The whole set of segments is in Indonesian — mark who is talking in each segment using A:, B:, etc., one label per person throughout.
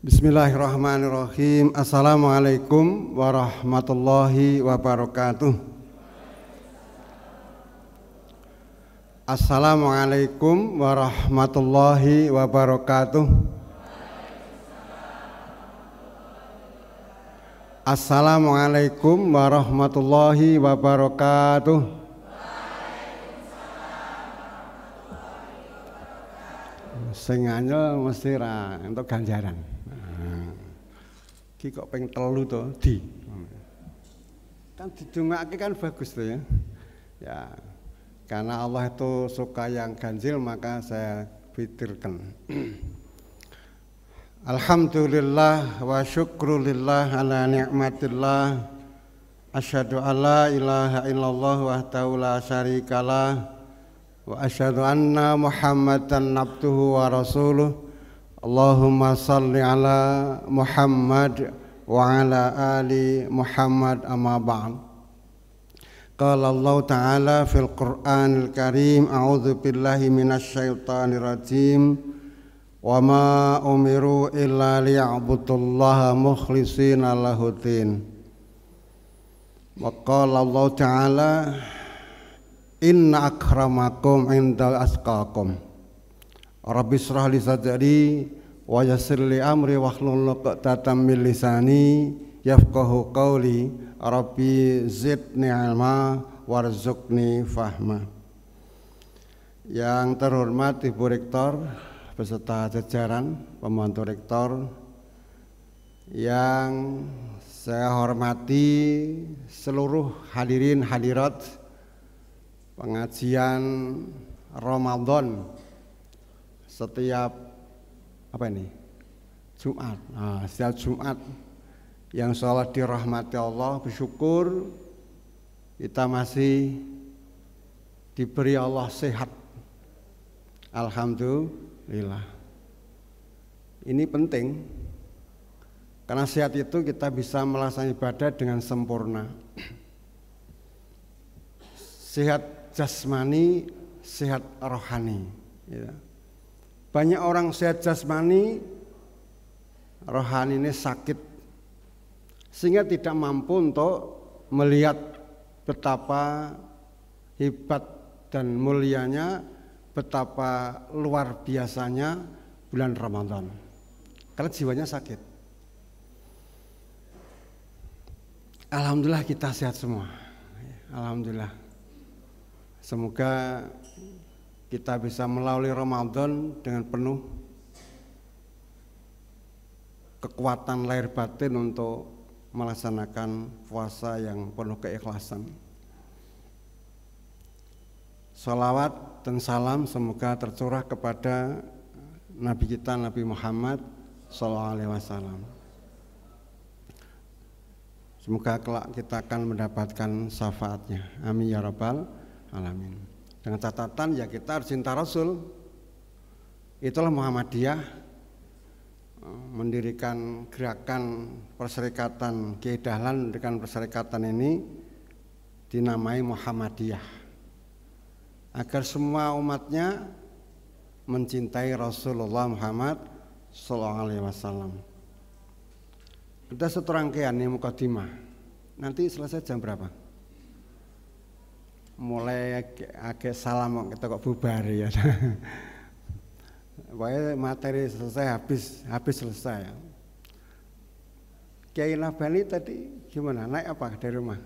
A: Bismillahirrahmanirrahim. Assalamualaikum warahmatullahi wabarakatuh. Assalamualaikum warahmatullahi wabarakatuh. Assalamualaikum warahmatullahi wabarakatuh. Sing anyel mesti ra entuk ganjaran. Ki kok ping telu to di. Kan didongake kan bagus tuh ya. Ya. Karena Allah itu suka yang ganjil maka saya fitirkan. Alhamdulillah wa syukrulillah ala ni'matillah. Asyhadu alla ilaha illallah wahdahu la syarikalah. Wa asyhadu anna Muhammadan abduhu wa rasuluh. Allahumma salli ala Muhammad wa ala ali Muhammad amma ba'd. Qala Allah Ta'ala fil Qur'anil Karim, a'udzu billahi minasy syaithanir rajim. Wa ma umiru illa liya'budullaha mukhlishina lahuddin. Wa qala Allah Ta'ala, inna akramakum indal atqakum. Rabbi shrah li sadri wa yassir li amri wahlul 'uqdatam min lisani yafqahu qawli. Rabbi zidni ilma warzuqni fahma. Yang terhormat Ibu Rektor beserta jajaran pembantu rektor, yang saya hormati seluruh hadirin hadirat pengajian Ramadan setiap Jumat. Setiap Jumat yang sholat dirahmati Allah, bersyukur kita masih diberi Allah sehat. Alhamdulillah. Ini penting karena sehat itu kita bisa melaksanakan ibadah dengan sempurna. Sehat jasmani, sehat rohani. Ya. Banyak orang sehat jasmani, rohani ini sakit, sehingga tidak mampu untuk melihat betapa hebat dan mulianya, betapa luar biasanya bulan Ramadan. Karena jiwanya sakit. Alhamdulillah kita sehat semua. Alhamdulillah. Semoga kita bisa melalui Ramadan dengan penuh kekuatan lahir batin untuk melaksanakan puasa yang penuh keikhlasan. Salawat dan salam semoga tercurah kepada Nabi kita Nabi Muhammad SAW. Semoga kelak kita akan mendapatkan syafaatnya. Amin ya rabbal alamin. Dengan catatan ya kita harus cinta Rasul. Itulah Muhammadiyah, mendirikan gerakan perserikatan Kiai Dahlan, mendirikan perserikatan ini dinamai Muhammadiyah, agar semua umatnya mencintai Rasulullah Muhammad SAW. Kita satu rangkaian nih mukadimah. Nanti selesai jam berapa? Mulai agak salam kita kok bubar ya. Pokoknya materi selesai habis selesai. Kiai Nabani tadi gimana? Naik apa dari rumah?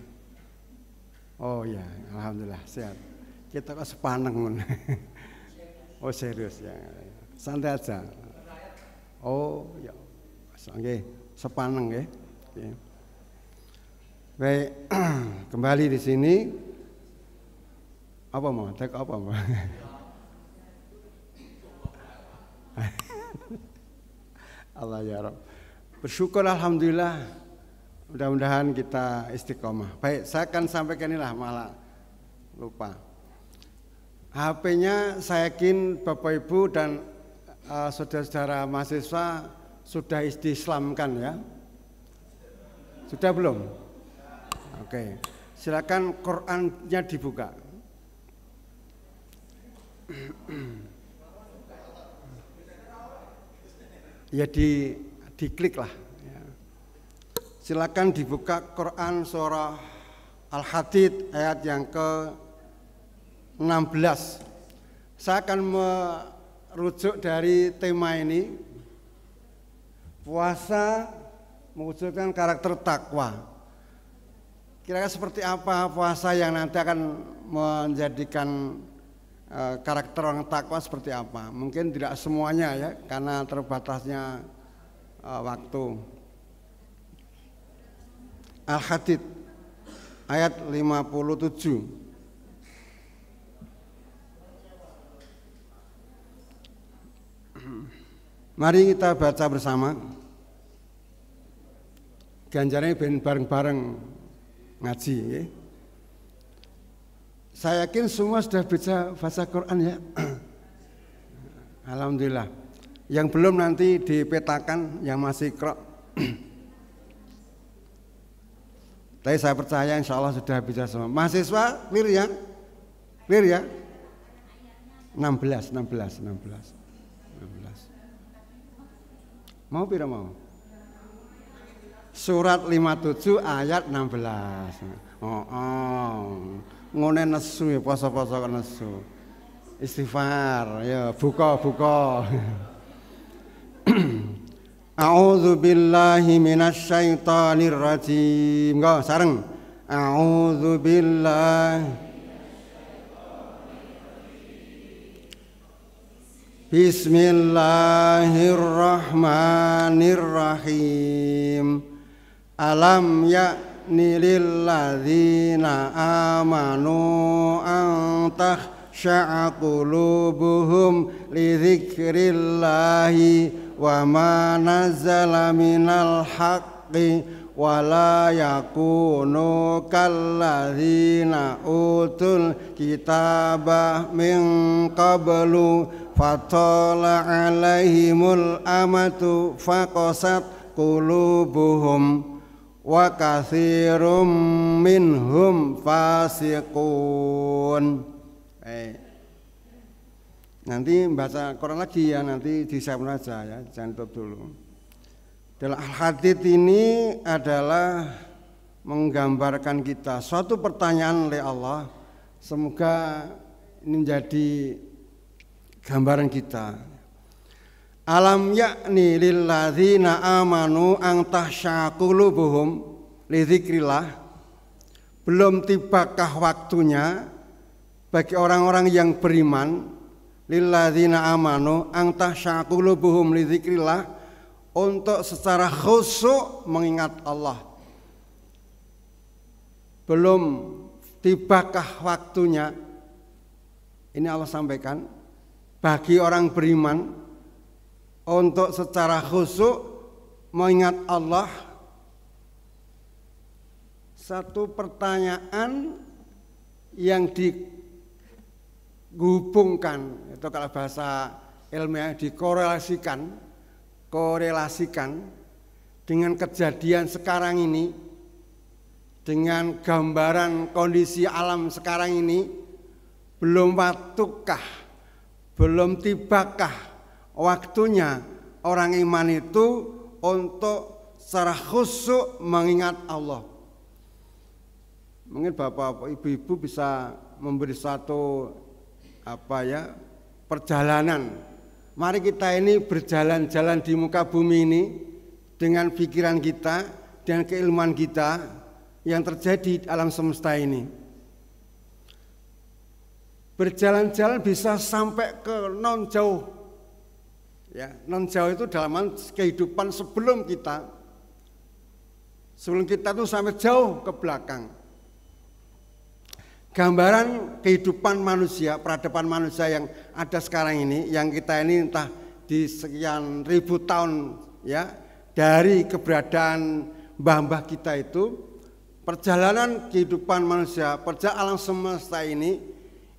A: Oh ya, alhamdulillah sehat. Kita kok sepaneng. Oh serius ya. Santai aja. Oh ya. Oke, sepaneng ya. Baik, kembali di sini. Apa mau? Cek apa mau? Allah ya Rabb. Bersyukur alhamdulillah. Mudah-mudahan kita istiqomah. Baik, saya akan sampaikan inilah malah lupa. HP-nya saya yakin Bapak Ibu dan saudara-saudara mahasiswa sudah islamkan ya. Sudah belum? Oke. Silakan Qurannya dibuka. Ya diklik lah. Ya. Silakan dibuka Quran surah Al-Hadid ayat yang ke-16. Saya akan merujuk dari tema ini, puasa mewujudkan karakter takwa. Kira-kira seperti apa puasa yang nanti akan menjadikan karakter orang takwa seperti apa? Mungkin tidak semuanya ya, karena terbatasnya waktu. Al-Hadid ayat 57. Mari kita baca bersama. Ganjarannya bareng-bareng ngaji ya. Saya yakin semua sudah bisa baca Quran ya. Alhamdulillah. Yang belum nanti dipetakan, yang masih krok. Tapi saya percaya insya Allah sudah bisa semua. Mahasiswa clear ya? Clear ya? 16. Mau pira mau? Surat 57 ayat 16. Ngene nesu ya, poso-poso kok nesu. Istighfar ya, buka. A'udzu billahi minasyaitonir rajim. Go sareng. A'udzu billahi Bismillahirrahmanirrahim. Alam ya'ni lilladzina amanu an takhsha'a qulubuhum li dzikrillahi wa ma nazzala minal haqqi wa la yakunu kalladzina utul kitaba min qablu fatala alaihimul amatu faqasat qulubuhum wa katsirum minhum fasiqun. Nanti baca Quran lagi ya, nanti disiapkan aja ya, jangan tutup dulu. Dalam Al-Hadid ini adalah menggambarkan kita suatu pertanyaan oleh Allah. Semoga ini menjadi gambaran kita. Alam yakni lilladzina amanu an tahsya qulubuhum li dzikrillah. Belum tibakah waktunya bagi orang-orang yang beriman, lilladzina amanu an tahsya qulubuhum li dzikrillah, untuk secara khusyuk mengingat Allah. Belum tibakah waktunya? Ini Allah sampaikan bagi orang beriman untuk secara khusyuk mengingat Allah. Satu pertanyaan yang dihubungkan, itu kalau bahasa ilmiah dikorelasikan dengan kejadian sekarang ini, dengan gambaran kondisi alam sekarang ini. Belum waktukah, belum tibakah waktunya orang iman itu untuk secara khusyuk mengingat Allah. Mungkin bapak ibu-ibu bisa memberi satu perjalanan. Mari kita ini berjalan-jalan di muka bumi ini dengan pikiran kita dan keilmuan kita yang terjadi di alam semesta ini. Berjalan-jalan bisa sampai ke non jauh. Ya, non jauh itu dalam kehidupan sebelum kita itu sampai jauh ke belakang. Gambaran kehidupan manusia, peradaban manusia yang ada sekarang ini, yang kita ini entah di sekian ribu tahun ya, dari keberadaan mbah-mbah kita itu, perjalanan kehidupan manusia, perjalanan alam semesta ini,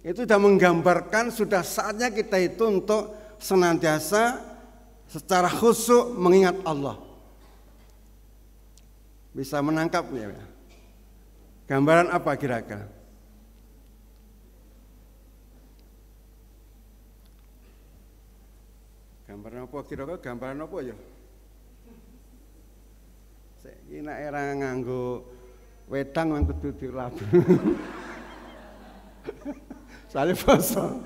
A: itu sudah menggambarkan sudah saatnya kita itu untuk senantiasa secara khusyuk mengingat Allah. Bisa menangkap ya? Gambaran apa kira-kira? Gambaran apa kira-kira? Gambaran apa ya? Saiki nek era nganggo wedang mang kudu dirabu. Soalnya basa.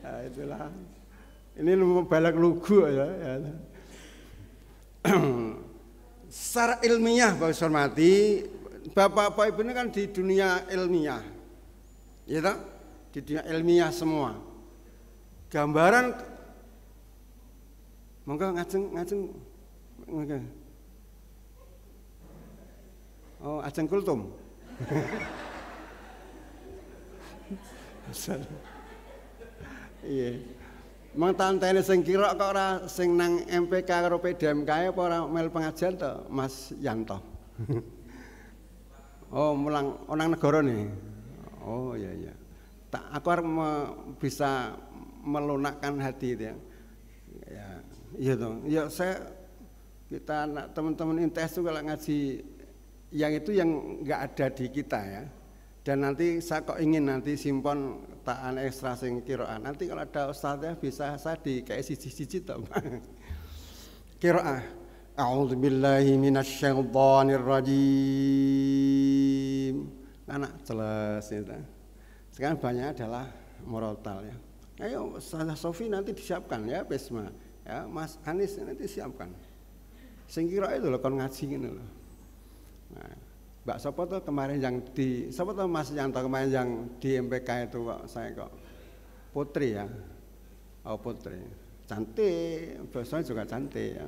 A: Nah, itulah. Ini balik lugu ya. Secara ilmiah Bapak hormati, Bapak Ibu ini kan di dunia ilmiah. Ya toh? Di dunia ilmiah semua. Gambaran monggo ngajeng monggo. Oh, ajeng kultum. Iya. Mang tantene sing kira kok ora sing nang MPK karo PDMK apa ora mel pengajian to, Mas Yanto. Oh, mulang onang negara nih. Oh, iya. Aku harus bisa melunakkan hati itu ya. Ya, iya dong. Ya kita teman-teman intes itu kalau ngaji yang itu yang nggak ada di kita ya. Dan nanti saya kok ingin nanti simpan taan ekstra sing kiroan. Nanti kalau ada ustadznya bisa saya kayak siji-siji toh. Kiroah. A'udzubillahi minasyaitonir rajim. Anak jelas itu. Sekarang banyak adalah murotal ya. Ayo Ustazah Sofi nanti disiapkan ya Besma. Ya Mas Anis nanti siapkan. Sing kira itu loh kon ngaji ngene loh. Nah, Mbak Sopo tuh kemarin yang di Sopo tuh Mas Yanto kemarin yang di MPK itu kok saya kok Putri ya. Oh Putri. Cantik, bosnya juga cantik ya.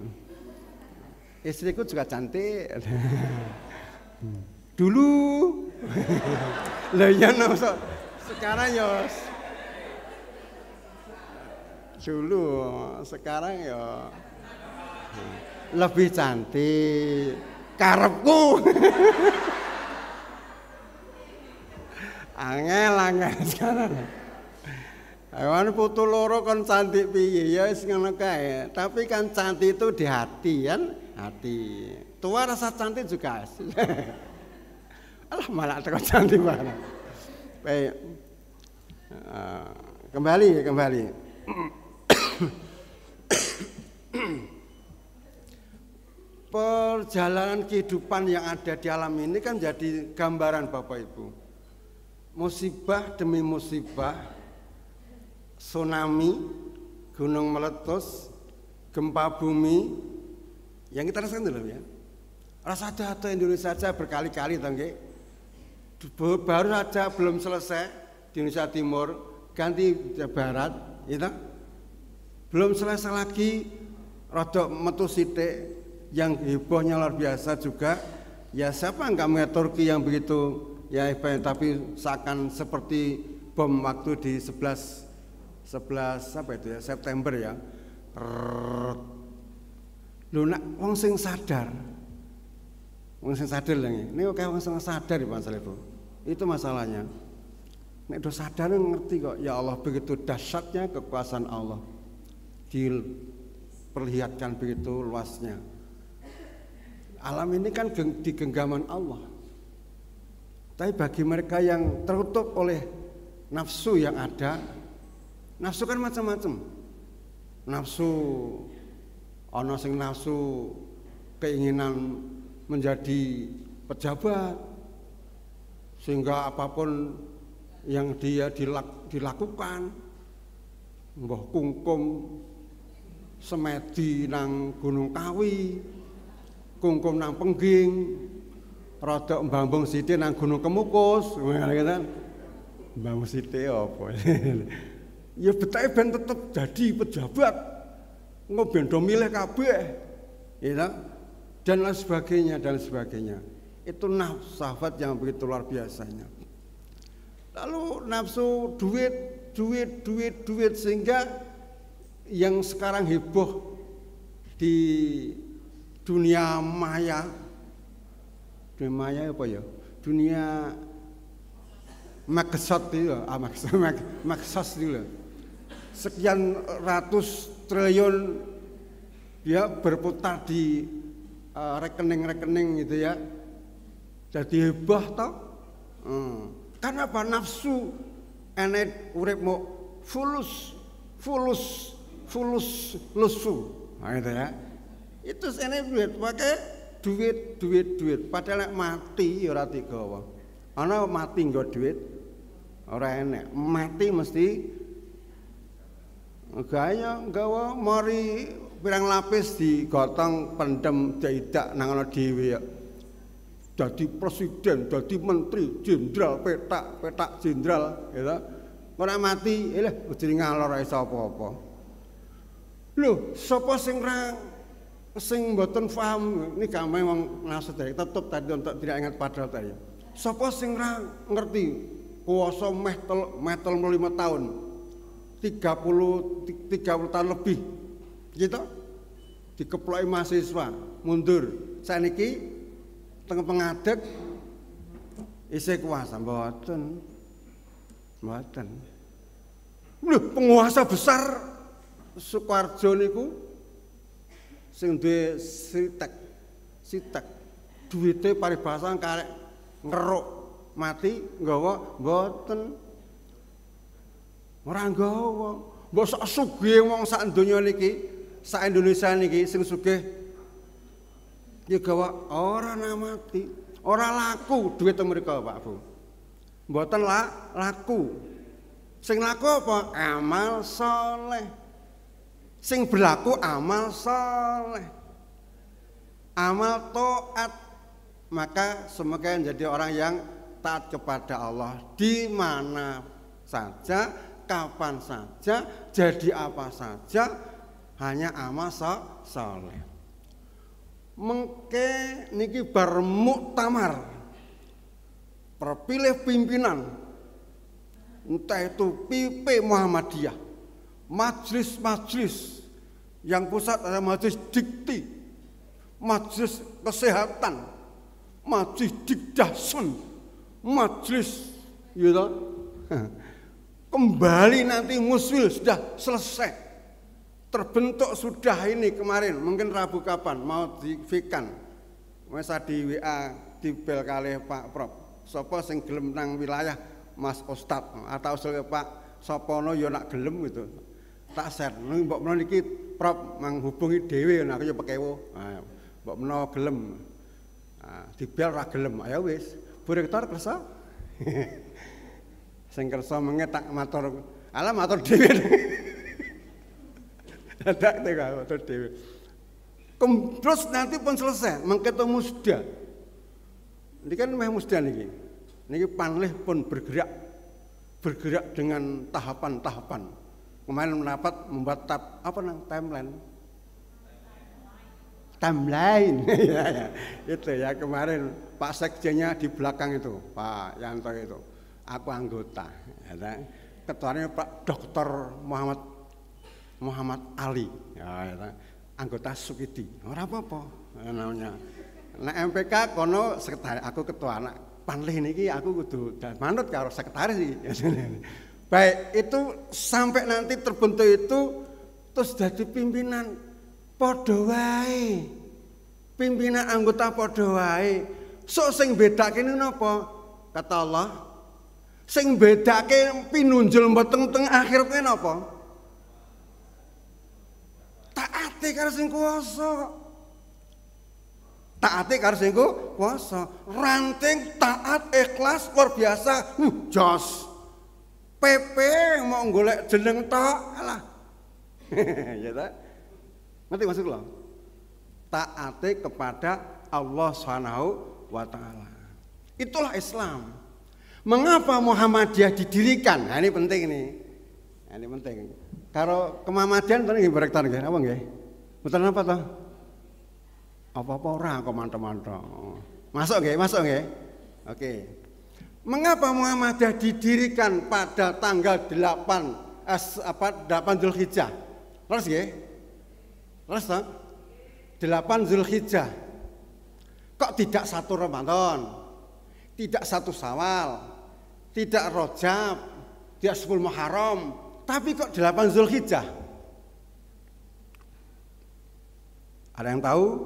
A: Istriku juga cantik. Dulu. Lah ya no, sekarang ya dulu, sekarang ya lebih cantik. Karepku. Angel sekarang. Awan putu loro kon cantik piye ya wis ngono kae. Tapi kan cantik itu di hati kan, hati. Tua rasa cantik juga. Alah malah terus cantik banget. Baik. Kembali. Perjalanan kehidupan yang ada di alam ini kan jadi gambaran Bapak Ibu. Musibah demi musibah, tsunami, gunung meletus, gempa bumi, yang kita rasakan dulu ya. Rasa ada Indonesia saja berkali-kali, tangge. Baru saja belum selesai di Indonesia Timur, ganti Barat, gitu. Belum selesai lagi, rodok metu sithik. Yang hebohnya luar biasa juga, ya siapa enggak melihat Turki yang begitu ya hebat, tapi seakan seperti bom waktu di 11 apa itu ya September ya. Lho nak wong sing sadar lagi. Ini kayak wong sing sadar di masalah itu masalahnya. Nek do sadar ngerti kok ya Allah begitu dahsyatnya kekuasaan Allah diperlihatkan begitu luasnya. Alam ini kan di genggaman Allah. Tapi bagi mereka yang tertutup oleh nafsu yang ada, nafsu kan macam-macam. Nafsu, ono sing nafsu keinginan menjadi pejabat, sehingga apapun yang dia dilakukan, mbah kungkum semedi nang Gunung Kawi, kungkum nang Pengging, rodok mbambung sithik nang Gunung Kemukus, ngono mbambung sithik apa. Ya betake ben tetep jadi pejabat. Engko ben do milih kabeh. Ya, dan lain sebagainya. Itu nafsu syahwat yang begitu luar biasanya. Lalu nafsu duit sehingga yang sekarang heboh di dunia maya apa ya? Dunia maksud itu, maksud itu. Sekian ratus triliun dia berputar di rekening-rekening gitu ya. Jadi heboh toh. Karena apa? Nafsu enek uripmu fulus lusu. Nah, gitu ya. Itu sene duit, pakai duit. Padahal nek mati ya ora digawa. Ana mati nggo duit ora enek. Mati mesti gaya nggawa mari pirang lapis digotong pendem diidak nang ana dhewe ya. Dadi presiden, dadi menteri, jenderal, petak jenderal, gitu. Ora mati, lha jadi ngalor iso apa-apa. Lho, sapa sing mboten paham niki kame wong maksud tetep tadi untuk tidak ingat padahal tadi. Sapa sing ra ngerti kuwasa meh 5 tahun. 30 tahun lebih. Gitu. Dikeploki mahasiswa mundur. Saniki teng pengadeg isih kuasa mboten. Lho, penguasa besar Sukoharjo niku sing duwe sitek duwite paribasan karek ngeruk mati nggawa mboten ora nggawa mbok sak sugih wong sak donya niki sak Indonesia niki sing sugih ya gawa ora mati ora laku duwit mereka Pak Bu mboten laku sing laku apa amal saleh. Sing berlaku amal soleh, amal taat, maka semoga menjadi orang yang taat kepada Allah di mana saja, kapan saja, jadi apa saja, hanya amal soleh. Mengke niki bar muktamar, perpilih pimpinan, entah itu PP Muhammadiyah. Majelis yang pusat ada majelis dikti, majelis kesehatan, majelis dikdason, majelis gitu. Kembali nanti muswil sudah selesai. Terbentuk sudah ini kemarin, mungkin Rabu kapan mau difikan. Masa di WA dibel kalih Pak Prof. Sapa sing gelem nang wilayah Mas Ustad atau usul Pak Sopono ya nak gelem gitu. Tak share, mbok menawa niki Prof menghubungi dhewe aku ya pekewo. Mbok menawa gelem. Dibel ra gelem, ya wis. Bu Rektor kersa. Sing kersa mengke tak matur. Alah matur dhewe. Dadak teh matur dhewe. Terus nanti pun selesai, mengketemu sudah. Ini kan meh musda niki. Niki panlih pun bergerak dengan tahapan-tahapan. Kemarin mendapat membuat timeline ya, itu ya kemarin Pak Sekjennya di belakang itu Pak Yanto itu aku anggota ya, ketuanya Pak Dr. Muhammad Ali ya, anggota Sukidi ora apa-apa namanya nah MPK kono sekretaris aku ketua anak panlih niki aku kudu manut karo sekretaris iki baik itu sampai nanti terbentuk itu terus jadi pimpinan padha wae. Pimpinan anggota padha wae. Sok sing bedake napa? Kata Allah. Sing bedake pinunjul mboten teng akhir kuwi napa? Taate karo sing kuwasa. Taate karo sing kuwasa. Ranting taat ikhlas luar biasa. Jos. PP mau golek jeneng tok alah. Ya ta? Ngerti maksud kula? Taate kepada Allah Subhanahu wa taala. Itulah Islam. Mengapa Muhammadiyah didirikan? Nah, ini penting ini. Nah, ini penting. Kalau kemuhammadian tadi nggih berektan nggih, apa nggih? Mboten apa toh? Apa-apa ora kok mantep-mantep. Masuk nggih? Oke. Mengapa Muhammadiyah didirikan pada tanggal 8 Zulhijjah? Terus nggih? Terus toh? 8 Zulhijjah. Kok tidak 1 Ramadan? Tidak 1 Syawal? Tidak Rajab? Tidak 10 Muharram? Tapi kok 8 Zulhijjah? Ada yang tahu?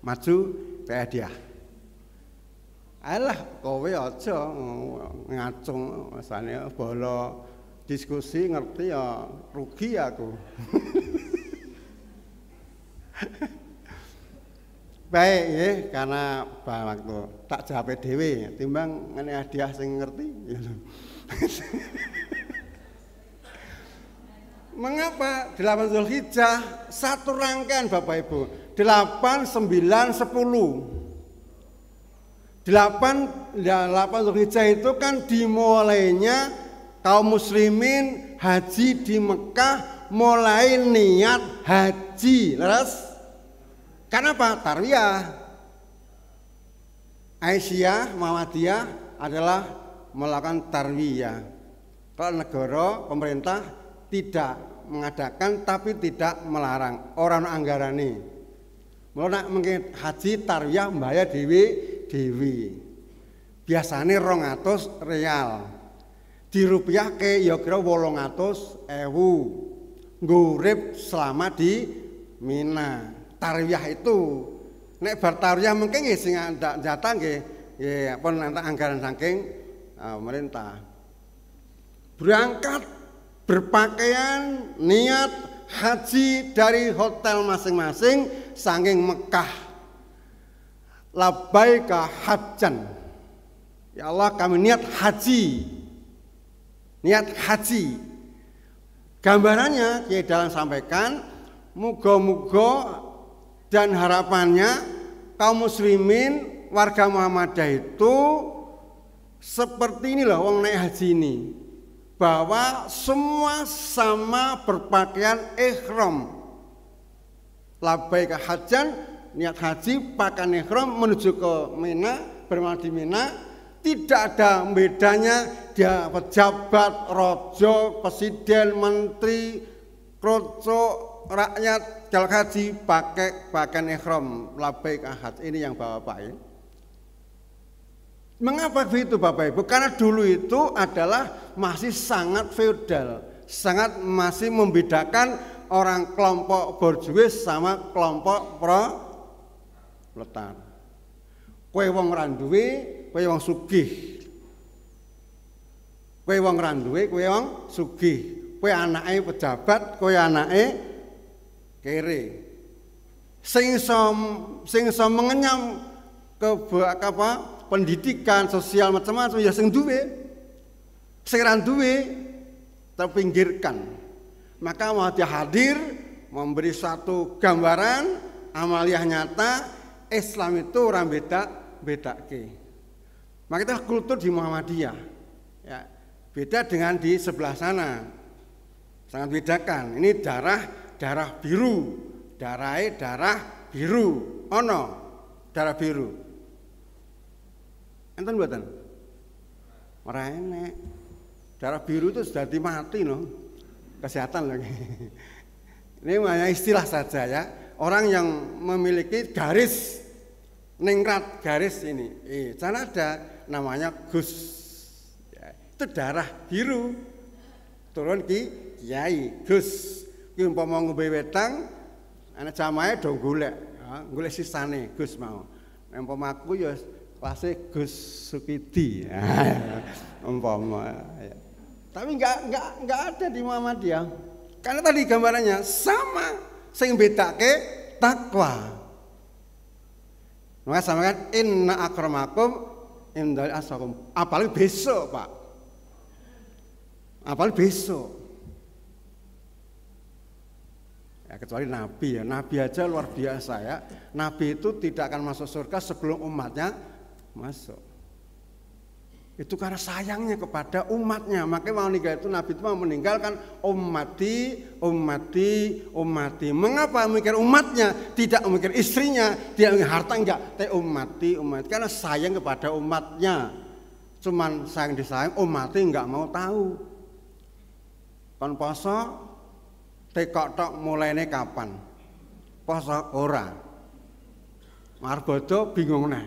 A: Maju hadiah. Alah kowe aja ngacung masane bola diskusi ngerti ya rugi aku. Baik ya, karena waktu tak jawab dhewe timbang ngene hadiah sing ngerti. Mengapa 8 Zulhijjah satu rangkaian Bapak Ibu? 8, 9, 10. 8 Zulhijjah itu kan dimulainya kaum muslimin haji di Mekah, mulai niat haji. Terus kenapa? Tarwiyah. Aisyah, Muhammadiyah adalah melakukan tarwiyah. Kalau negara, pemerintah tidak mengadakan tapi tidak melarang. Orang anggarane. Mulai mungkin haji tarwiyah mbaya dewi. Biasanya 200 real. Dirupiahke ya kira 800.000. Ngurip selama di Mina. Tarwiyah itu nek bar tarwiyah mungkin nggih sing jatah nggih pun anggaran saking pemerintah. Berangkat berpakaian niat haji dari hotel masing-masing saking Mekah. Labbaika hajjan. Ya Allah, kami niat haji. Niat haji. Gambarannya Kiai Dalam sampaikan, muga-muga dan harapannya kaum muslimin warga Muhammadiyah itu seperti inilah wong naik haji ini, bahwa semua sama berpakaian ihram. Labbaika hajjan, niat haji pakaian ihram menuju ke Mina, bermalam di Mina. Tidak ada bedanya dia pejabat, rojo, presiden, menteri, kroco, rakyat kalau haji pakai pakaian ihram labbaik ahad. Ini yang Bapak ini. Mengapa begitu Bapak Ibu? Karena dulu itu adalah masih sangat feodal, sangat masih membedakan orang kelompok borjuis sama kelompok proletar. Kowe wong ra duwe, kowe wong sugih. Kowe wong ra duwe, kowe wong sugih. Kowe anake pejabat, kowe anake kere. Sing iso mengenyam pendidikan sosial macam-macam ya sing duwe. Sing ra duwe terpinggirkan. Maka mau dia hadir memberi satu gambaran amaliyah nyata Islam itu orang bedake. Maka itu kultur di Muhammadiyah. Ya, beda dengan di sebelah sana. Sangat bedakan. Ini darah biru, darah biru, ono darah biru. Enten mboten? Ora enek. Darah biru itu sudah mati loh. Kesehatan lagi. Ini hanya istilah saja ya. Orang yang memiliki garis ningrat garis ini, sana ada namanya Gus. Ya, itu darah biru. Turun ki Kiai Gus. Ki umpama ngombe wetang, anak jamahe do golek sisane Gus mau. Umpama aku ya kelasé Gus Sukidi. Umpama ya. Tapi enggak ada di Muhammadiyah. Karena tadi gambarannya sama, sing bedake takwa. Maka sama kan inna akramakum indal aswakum. Apalagi besok, Pak. Apalagi besok. Ya, kecuali Nabi ya. Nabi aja luar biasa ya. Nabi itu tidak akan masuk surga sebelum umatnya masuk. Itu karena sayangnya kepada umatnya. Makanya mau nikah itu Nabi itu mau meninggalkan ummati. Mengapa memikir umatnya? Tidak memikir istrinya, tidak memikir harta, enggak. Tapi ummati. Karena sayang kepada umatnya. Cuman sayang disayang, ummati enggak mau tahu. Kon poso, tekok tok mulainya kapan? Poso ora. Marbodo bingung nih.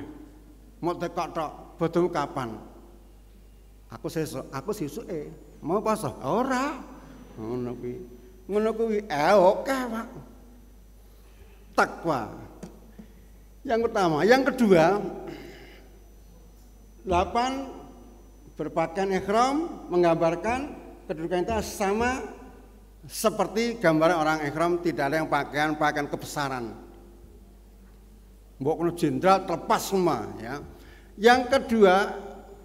A: Mau tekok tok, bodomu kapan? Aku sesuk mau poso ora ngono kuwi oke Pak. Takwa yang pertama. Yang kedua, 8 berpakaian ihram menggambarkan kedudukan kita sama seperti gambaran orang ihram, tidak ada yang pakaian kebesaran. Mbok kono jenderal terlepas semua ya. Yang kedua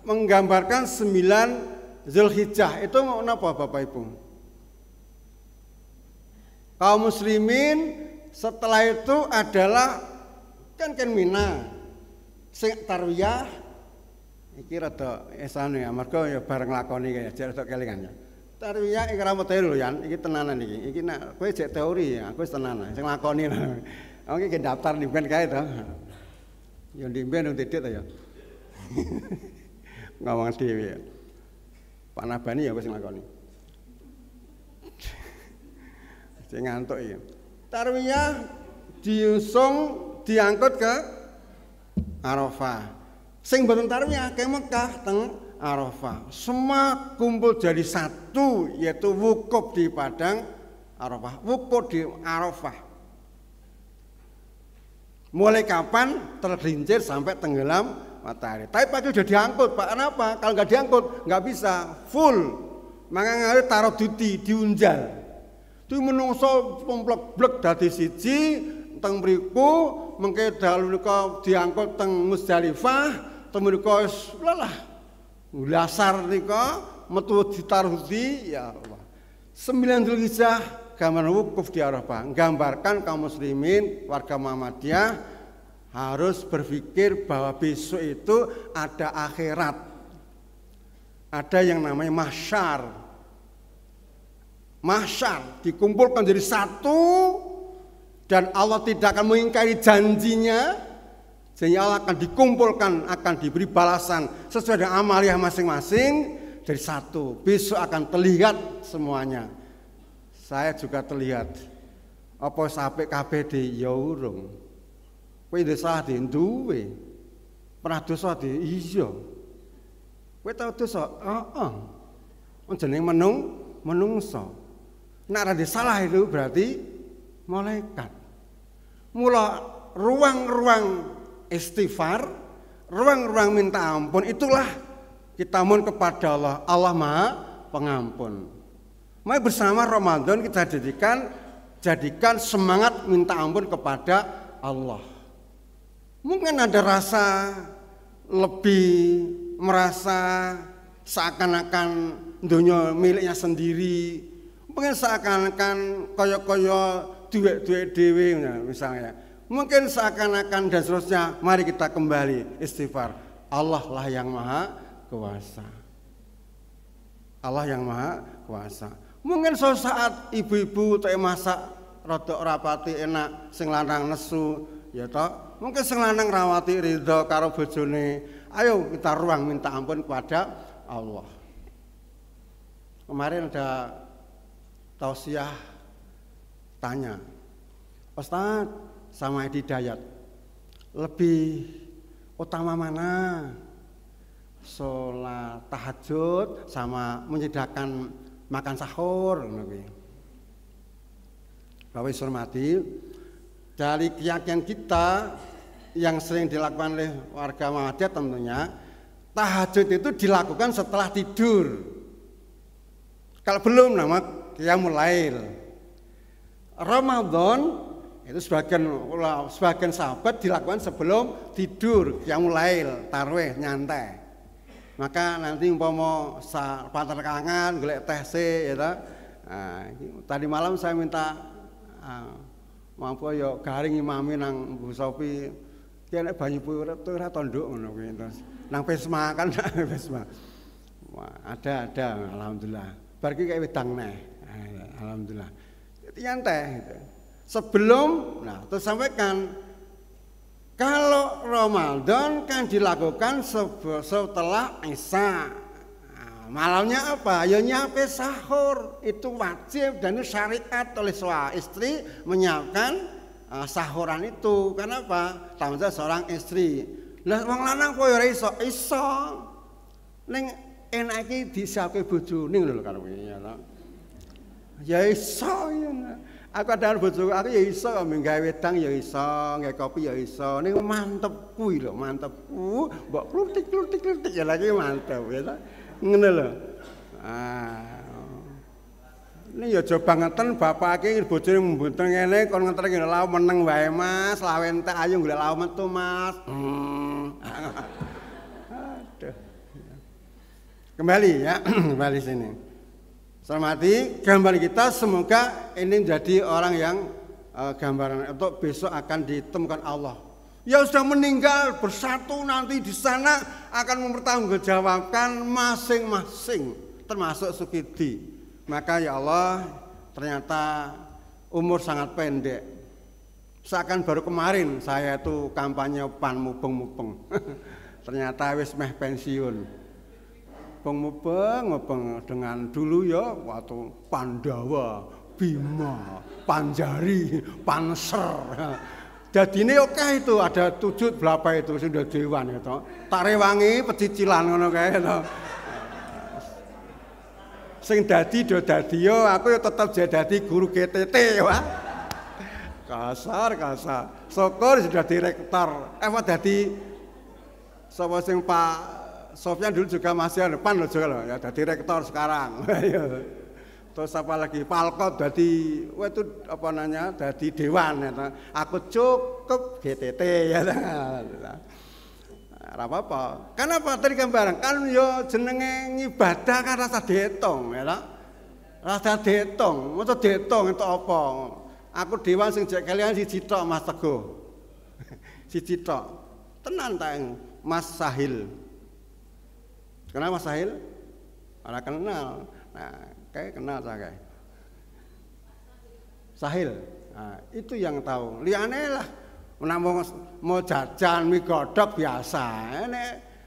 A: menggambarkan 9 Zulhijjah. Itu mau apa Bapak Ibu? Kaum muslimin setelah itu adalah kan Mina. Sing tarwiyah iki rada esane ya, mergo ya bareng lakoni kaya jare tok kelingan ya. Tarwiyah iki ra mete lho Yan, iki tenanan iki. Iki nek kowe jek teori ya, aku wis tenanan sing lakoni. Oke ke daftar nimben kae to. Ya nimben nang titik to ya. Ngomong dhewe. Pak Nabani ya wis nglakoni. Sing ngantuk iki. Tarwiyah diusung diangkut ke Arafah. Sing mboten tarwiyah ke Mekah teng Arafah. Semua kumpul jadi satu yaitu wukuf di padang Arafah. Wukuf di Arafah. Mulai kapan tergelincir sampai tenggelam matahari. Tapi pagi sudah diangkut, Pak. Kenapa? Kalau nggak diangkut, nggak bisa full. Maka taruh duti, diunjal. Itu menungso plek-plek dadi siji, teng mriku mengke dalu nika diangkut teng Musdalifah, teng mriku wis lelah. Lasar nika metu ditaruh duti, ya Allah. 9 Zulhijjah gambar wukuf di Arafah, menggambarkan kaum muslimin warga Muhammadiyah harus berpikir bahwa besok itu ada akhirat, ada yang namanya mahsyar. Mahsyar dikumpulkan jadi satu dan Allah tidak akan mengingkari janjinya, sehingga Allah akan dikumpulkan, akan diberi balasan sesuai dengan amaliyah masing-masing jadi satu. Besok akan terlihat semuanya. Saya juga terlihat apa sampai kabeh di ya urung. Kowe ndek salah di duwe. Pernah dosa di iya. Kowe tau dosa? Heeh. Jenenge menungso. Nek ora salah itu berarti malaikat. Mula ruang-ruang istighfar, ruang-ruang minta ampun itulah kita mohon kepada Allah. Allah Maha Pengampun. Mari bersama Ramadan kita jadikan semangat minta ampun kepada Allah. Mungkin ada rasa lebih merasa seakan-akan dunia miliknya sendiri. Mungkin seakan-akan koyo-koyo duit-duit dewe misalnya. Mungkin seakan-akan dan seterusnya. Mari kita kembali istighfar. Allah lah yang maha kuasa. Allah yang maha kuasa. Mungkin suatu saat ibu-ibu tak masak rodok rapati enak, sing lanang nesu, ya toh. Mungkin sing lanang rawati ridho karo bojone. Ayo kita ruang minta ampun kepada Allah. Kemarin ada tausiah tanya, Ustaz sama Edi Dayat, lebih utama mana? Sholat tahajud sama menyediakan makan sahur. Bapak Ibu hormati, dari keyakinan kita yang sering dilakukan oleh warga Muhammadiyah tentunya tahajud itu dilakukan setelah tidur. Kalau belum nama qiyamul lail. Ramadan itu sebagian sahabat dilakukan sebelum tidur, qiyamul lail, tarawih, nyantai. Maka nanti umpama pater kangen golek teh se ya. Tadi malam saya minta mampu ya garing imami nang Bu Sofi. Ki nek banyu purut ora tonduk ngono kuwi terus. Nang Pesma kan Pesma. Wah, ada alhamdulillah. Bar ki kayak wedang neh. Alhamdulillah. Nyantai gitu. Sebelum terus sampaikan kalau Ramadan kan dilakukan setelah Isya. Malamnya apa? Ya nyampe sahur. Itu wajib dan itu syariat oleh suami istri menyiapkan sahuran itu. Kenapa? Tanggung jawab seorang istri. Lah wong lanang kowe ora iso. Ning enak iki disiapke bojone lho karo ya. Ya iso ya. Aku kadang bojoku aku ya iso nggawe wedang ya iso, nggawe kopi ya iso. Ning mantep kuwi lho, mantep. Mbok klutik ya lagi mantep ya ta. Ngono lho. Ini ya coba ngeten bapak iki bojone mbuntel ngene kon ngenten iki lawu meneng wae Mas, lawe entek ayo golek lawu metu Mas. Aduh. Kembali ya, kembali sini. Hormati gambar kita semoga ini menjadi orang yang gambaran untuk besok akan ditemukan Allah. Yang sudah meninggal bersatu nanti di sana akan mempertanggungjawabkan masing-masing termasuk Sukidi. Maka ya Allah ternyata umur sangat pendek. Seakan baru kemarin saya itu kampanye pan mubeng-mubeng. Ternyata wis meh pensiun. Mubeng dengan dulu ya waktu Pandawa, Bima, Panjari, Panser. Jadi ini oke itu ada 7 berapa itu sudah dewan itu. Tak rewangi pecicilan ngono kae to. Sing dadi do dadi yo aku ya tetep jadi guru GTT wah. Kasar. Syukur sudah direktor. Dadi sapa sing Pak Sofyan dulu juga masih depan loh juga loh ya jadi rektor sekarang. Terus apa lagi Palkot jadi itu apa namanya jadi dewan ya. Aku cukup GTT ya. Apa-apa. Kenapa tadi gambaran? Kan yo jenenge ngibadah kan rasa detong ya ta. Rasa detong, maca detong itu apa? Aku dewan sing jek kalian siji tok Mas Teguh. Siji tok. Tenan ta Mas Sahil. Kenal Mas Sahil? Ora kenal. Nah, kayak kenal saya. Sahil. Nah, itu yang tahu. Liane lah. Mau jajan mie godhog biasa.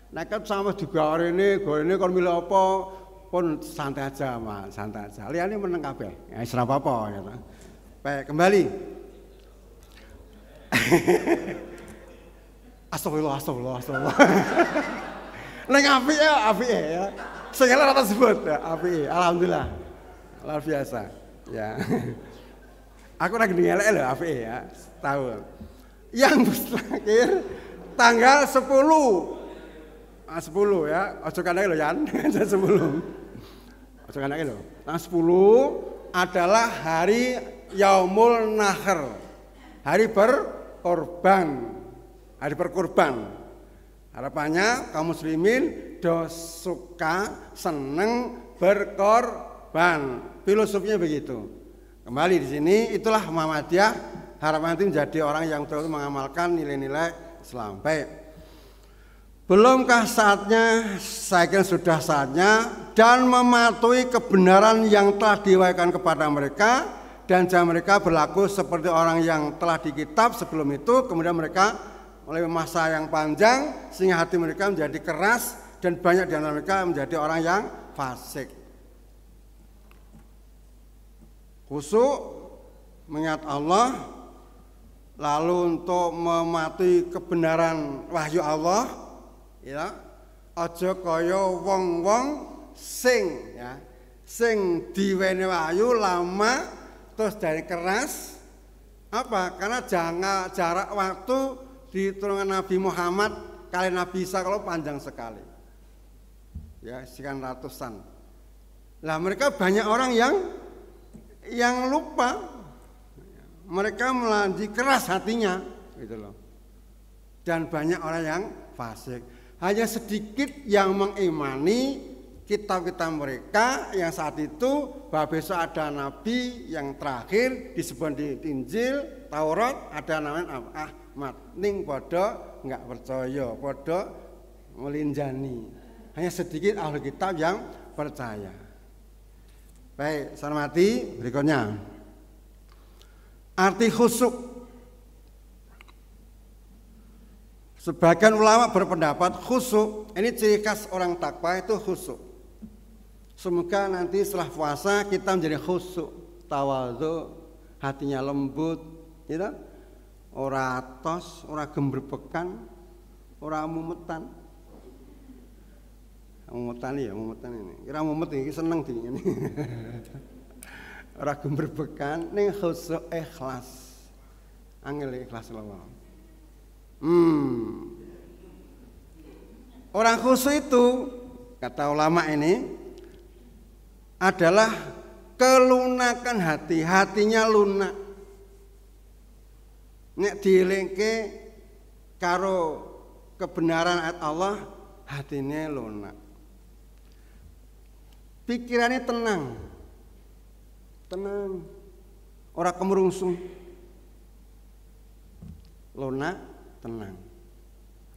A: Nek sama juga rene kon milih apa pun santai aja Mas, santai aja. Liane meneng kabeh. Ya wis ora apa-apa ya. Baik, kembali. Astagfirullah. Neng apike ya. Sing ora sebut ya, apike. Alhamdulillah. Luar biasa. Ya. Aku lagi ngelek lho apike ya. Tahu. Yang terakhir tanggal 10. 10 ya. Ojo kanake lho Yan. 10. Ojo kanake lho. Tanggal 10 adalah hari Yaumul Nahr. Hari berkorban. Hari berkorban. Harapannya kaum muslimin suka seneng berkorban. Filosofinya begitu. Kembali di sini itulah Muhammadiyah. Harapan itu menjadi orang yang terus mengamalkan nilai-nilai Islam. Baik. Belumkah saatnya, saya kira sudah saatnya, dan mematuhi kebenaran yang telah diwahyukan kepada mereka, dan jangan mereka berlaku seperti orang yang telah di kitab sebelum itu, kemudian mereka melalui masa yang panjang, sehingga hati mereka menjadi keras, dan banyak di antara mereka menjadi orang yang fasik. Khusyuk, mengingat Allah, lalu untuk mematuhi kebenaran wahyu Allah, ya, aja kaya wong-wong sing diweni wahyu lama terus dari keras. Apa? Karena jarak waktu diturunkan Nabi Muhammad kali Nabi Isa kalau panjang sekali. Ya, sekian ratusan. Lah mereka banyak orang yang lupa. Mereka melanji keras hatinya gitu loh. Dan banyak orang yang fasik. Hanya sedikit yang mengimani kitab-kitab mereka yang saat itu bahwa besok ada nabi yang terakhir disebut di Injil, Taurat, ada namanya Ahmad. Ning padha enggak percaya, padha melinjani. Hanya sedikit ahli kitab yang percaya. Baik, saya hormati berikutnya. Arti khusyuk. Sebagian ulama berpendapat khusyuk ini ciri khas orang takwa itu khusyuk. Semoga nanti setelah puasa kita menjadi khusyuk, tawadhu, hatinya lembut, gitu. Ora atos, ora gemberbekan, ora mumetan. Mumetan ini. Kira mumet iki seneng di ini. Ora gemberbekan ning khusyuk ikhlas. Angel ikhlas Allah. Orang khusyuk itu kata ulama ini adalah kelunakan hati, hatinya lunak. Nek dielingke karo kebenaran ayat Allah, hatinya lunak. Pikirannya tenang. Tenang. Ora kemerungsung. Lunak, tenang.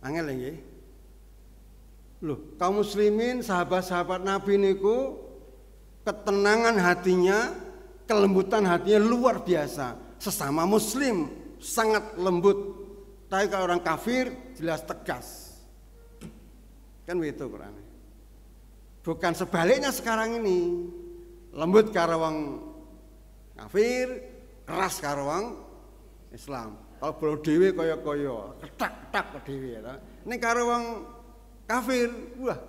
A: Angel nggih. Loh, kaum muslimin, sahabat-sahabat Nabi niku ketenangan hatinya, kelembutan hatinya luar biasa. Sesama muslim sangat lembut. Tapi kalau orang kafir jelas tegas. Kan begitu Quran. Bukan sebaliknya sekarang ini. Lembut karo wong kafir, keras karo wong Islam. Kalau bolo dhewe kaya-kaya, ketak-ketak dhewe ya. Nek karo wong kafir, wah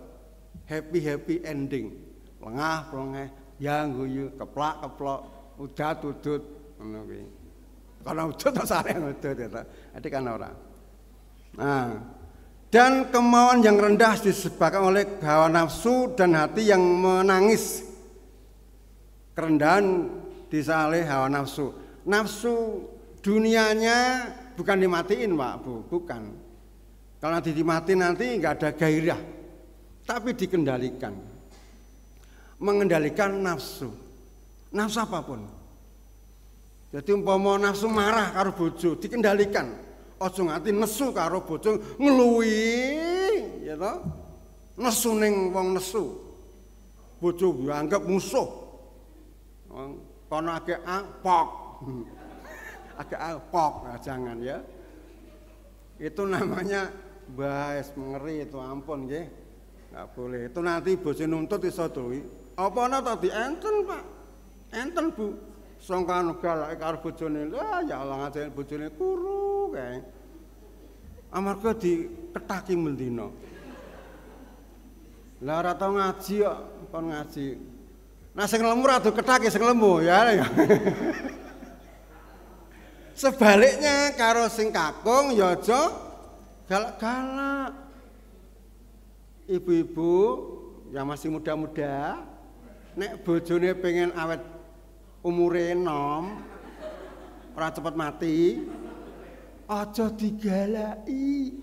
A: happy ending. Lengah-lengah, ya guyu, keplak-keplok, udat-udut ngono kuwi. Kalau udut tak sare udut ya. Jadi kan ora. Nah, dan kemauan yang rendah disebabkan oleh hawa nafsu dan hati yang menangis. Kerendahan disalih hawa nafsu. Nafsu dunianya bukan dimatiin Pak Bu, bukan. Kalau nanti dimatiin nanti nggak ada gairah, tapi dikendalikan. Mengendalikan nafsu apapun. Jadi umpama nafsu marah karo bojo dikendalikan. Aja nganti nesu karo bojo ngluwi, ya toh? Nesu ning wong nesu. Bojo dianggap musuh. Kono agek pok. Agak pok, nah, jangan ya. Itu namanya bahas ngeri itu, ampun nggih. Enggak boleh. Itu nanti bojo nuntut iso tuwi. Apa ana to dienten, Pak? Enten, Bu. Sangkan galake karo bojone. Lah ya Allah ngajeni bojone kuru kae. Amarga diketaki mendina. Lah ora tau ngaji kok, kon ngaji. Nah sing lemu ora ketaki sing lemu ya. Sebaliknya karo sing kakung ya aja galak-galak. Ibu-ibu yang masih muda-muda, nek bojone pengen awet umure enom, ora cepet mati, aja digalaki.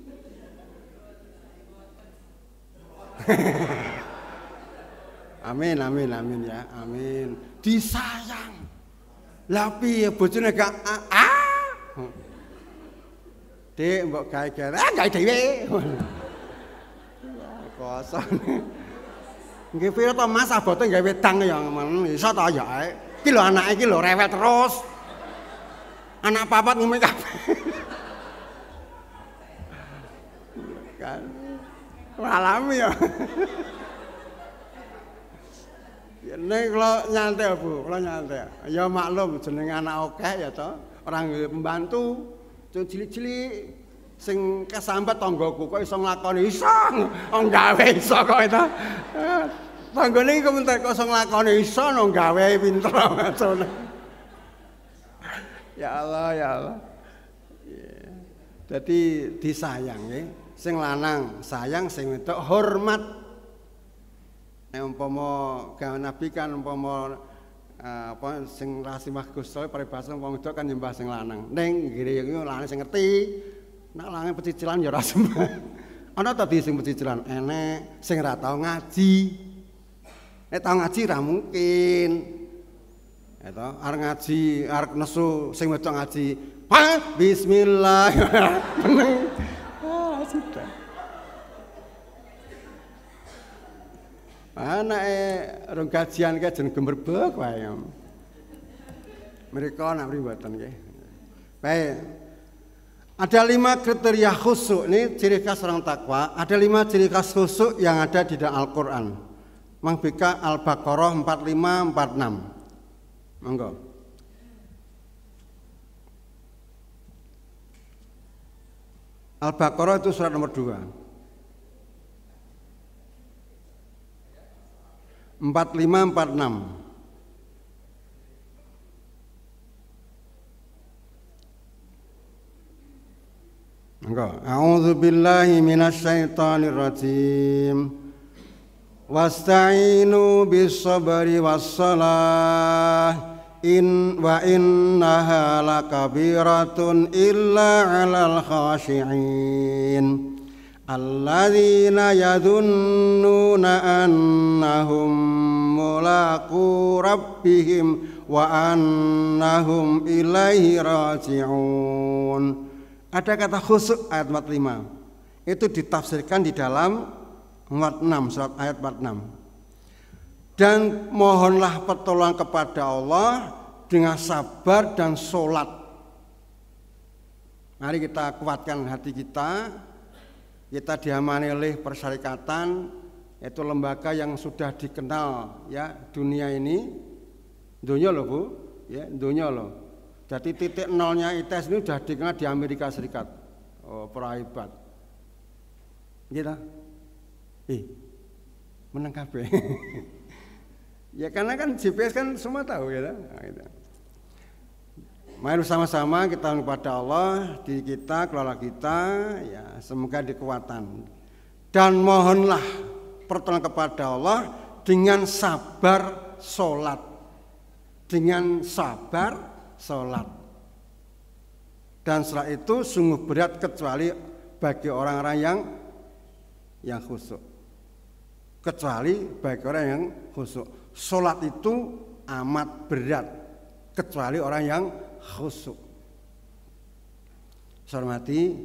A: Amin ya, amin. Disayang. Lah piye bojone gak Dek mbok gawe-gawe, gawe dhewe. Kosong. Nggih pira to Mas abote gawe wedang ya men iso ta ya. Iki lho anake iki lho rewel terus. Anak papat ngene kabeh. Kan alami ya. Nek kula nyantai Bu, kula nyantai. Ya maklum jenenge anak akeh ya to, ora nggih pembantu, cilik-cilik sing kesambat tanggaku kok iso nglakoni iso. Wong gawe iso kok itu. Tanggane iki komentar kok iso nglakoni iso nang gawe pinter macone. Ya Allah, ya Allah. Jadi disayang nggih. Sing lanang sayang, sing wedok hormat. Nek umpama gawe nabi kan umpama apa sing rasimah Gusti paribasa wong wedok kan nyembah sing lanang. Ning nggih iki lanang sing ngerti. Nek lanang pecicilan ya ora sembah. Ana ta sing pecicilan enek sing ora tau ngaji. Nek tau ngaji ra mungkin. Ya toh, arep ngaji, arep nesu sing wedok ngaji. Bismillah. Meneng. Sudah. Anake rong kajian kae jeneng gemerbek wae. Mereka nak mboten nggih. Baik. Ada 5 kriteria khusyuk, ini ciri khas orang takwa. Ada 5 ciri khas khusyuk yang ada di dalam Al-Quran. Mang BK Al-Baqarah 45-46. Monggo. Al-Baqarah itu surat nomor 2. 45-46. A'udzu billahi minasyaitonir rajim. Wasta'inu bis-sabri was-salah wa innaha lakabiratun illa 'alal khashi'in alladzina yadhunnuna annahum mulaqu rabbihim wa annahum ilaihi raji'un. Ada kata khusyuk ayat 45. Itu ditafsirkan di dalam 46 surat ayat 46. Dan mohonlah pertolongan kepada Allah dengan sabar dan sholat. Mari kita kuatkan hati kita. Kita diamani oleh persyarikatan, yaitu lembaga yang sudah dikenal ya dunia ini. Dunia loh Bu, ya dunia loh. Jadi titik nolnya ITS ini sudah dikenal di Amerika Serikat. Oh, perhebat. Gitu. Menang kabeh. Ya karena kan GPS kan semua tahu ya. Nah, gitu. Mari bersama-sama kita kepada Allah, diri kita, keluarga kita, ya semoga dikuatan. Dan mohonlah pertolongan kepada Allah dengan sabar sholat. Dengan sabar sholat. Dan setelah itu sungguh berat kecuali bagi orang-orang yang khusyuk. Kecuali bagi orang yang khusyuk. Sholat itu amat berat kecuali orang yang khusyuk. Saya hormati,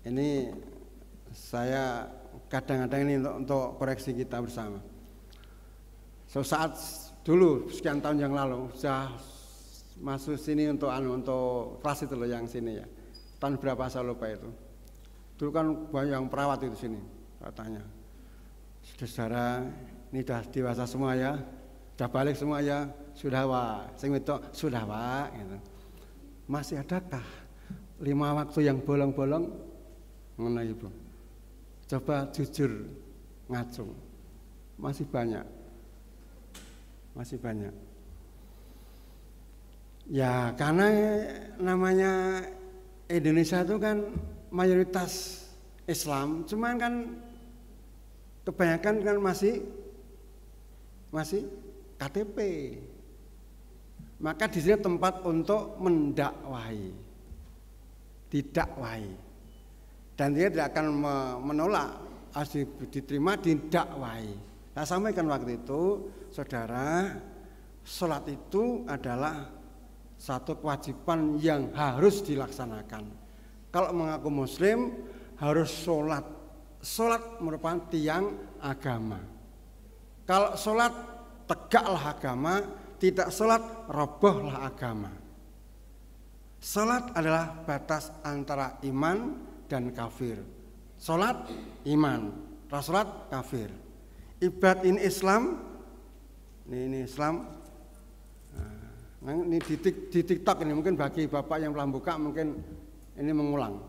A: ini saya kadang-kadang ini untuk koreksi kita bersama. Saat dulu sekian tahun yang lalu saya masuk sini untuk kelas itu loh yang sini ya. Tahun berapa saya lupa itu. Dulu kan banyak yang perawat itu sini. Saya tanya, saudara ini sudah dewasa semua ya, sudah balik semua ya. Sudah Pak, sing wedok sudah Pak gitu. Masih adakah 5 waktu yang bolong-bolong? Ngono Ibu. Coba jujur ngacung. Masih banyak. Masih banyak. Ya, karena namanya Indonesia itu kan mayoritas Islam, cuman kan kebanyakan kan masih KTP. Maka di sini tempat untuk mendakwahi, didakwahi, dan dia tidak akan menolak, harus diterima, didakwahi. Saya sampaikan waktu itu, saudara, sholat itu adalah satu kewajiban yang harus dilaksanakan. Kalau mengaku Muslim harus sholat. Sholat merupakan tiang agama. Kalau sholat tegaklah agama. Tidak sholat, robohlah agama. Sholat adalah batas antara iman dan kafir. Sholat, iman. Sholat, kafir. Ibadat ini Islam. Ini Islam. Nah, ini di TikTok ini mungkin bagi bapak yang belum buka mungkin ini mengulang.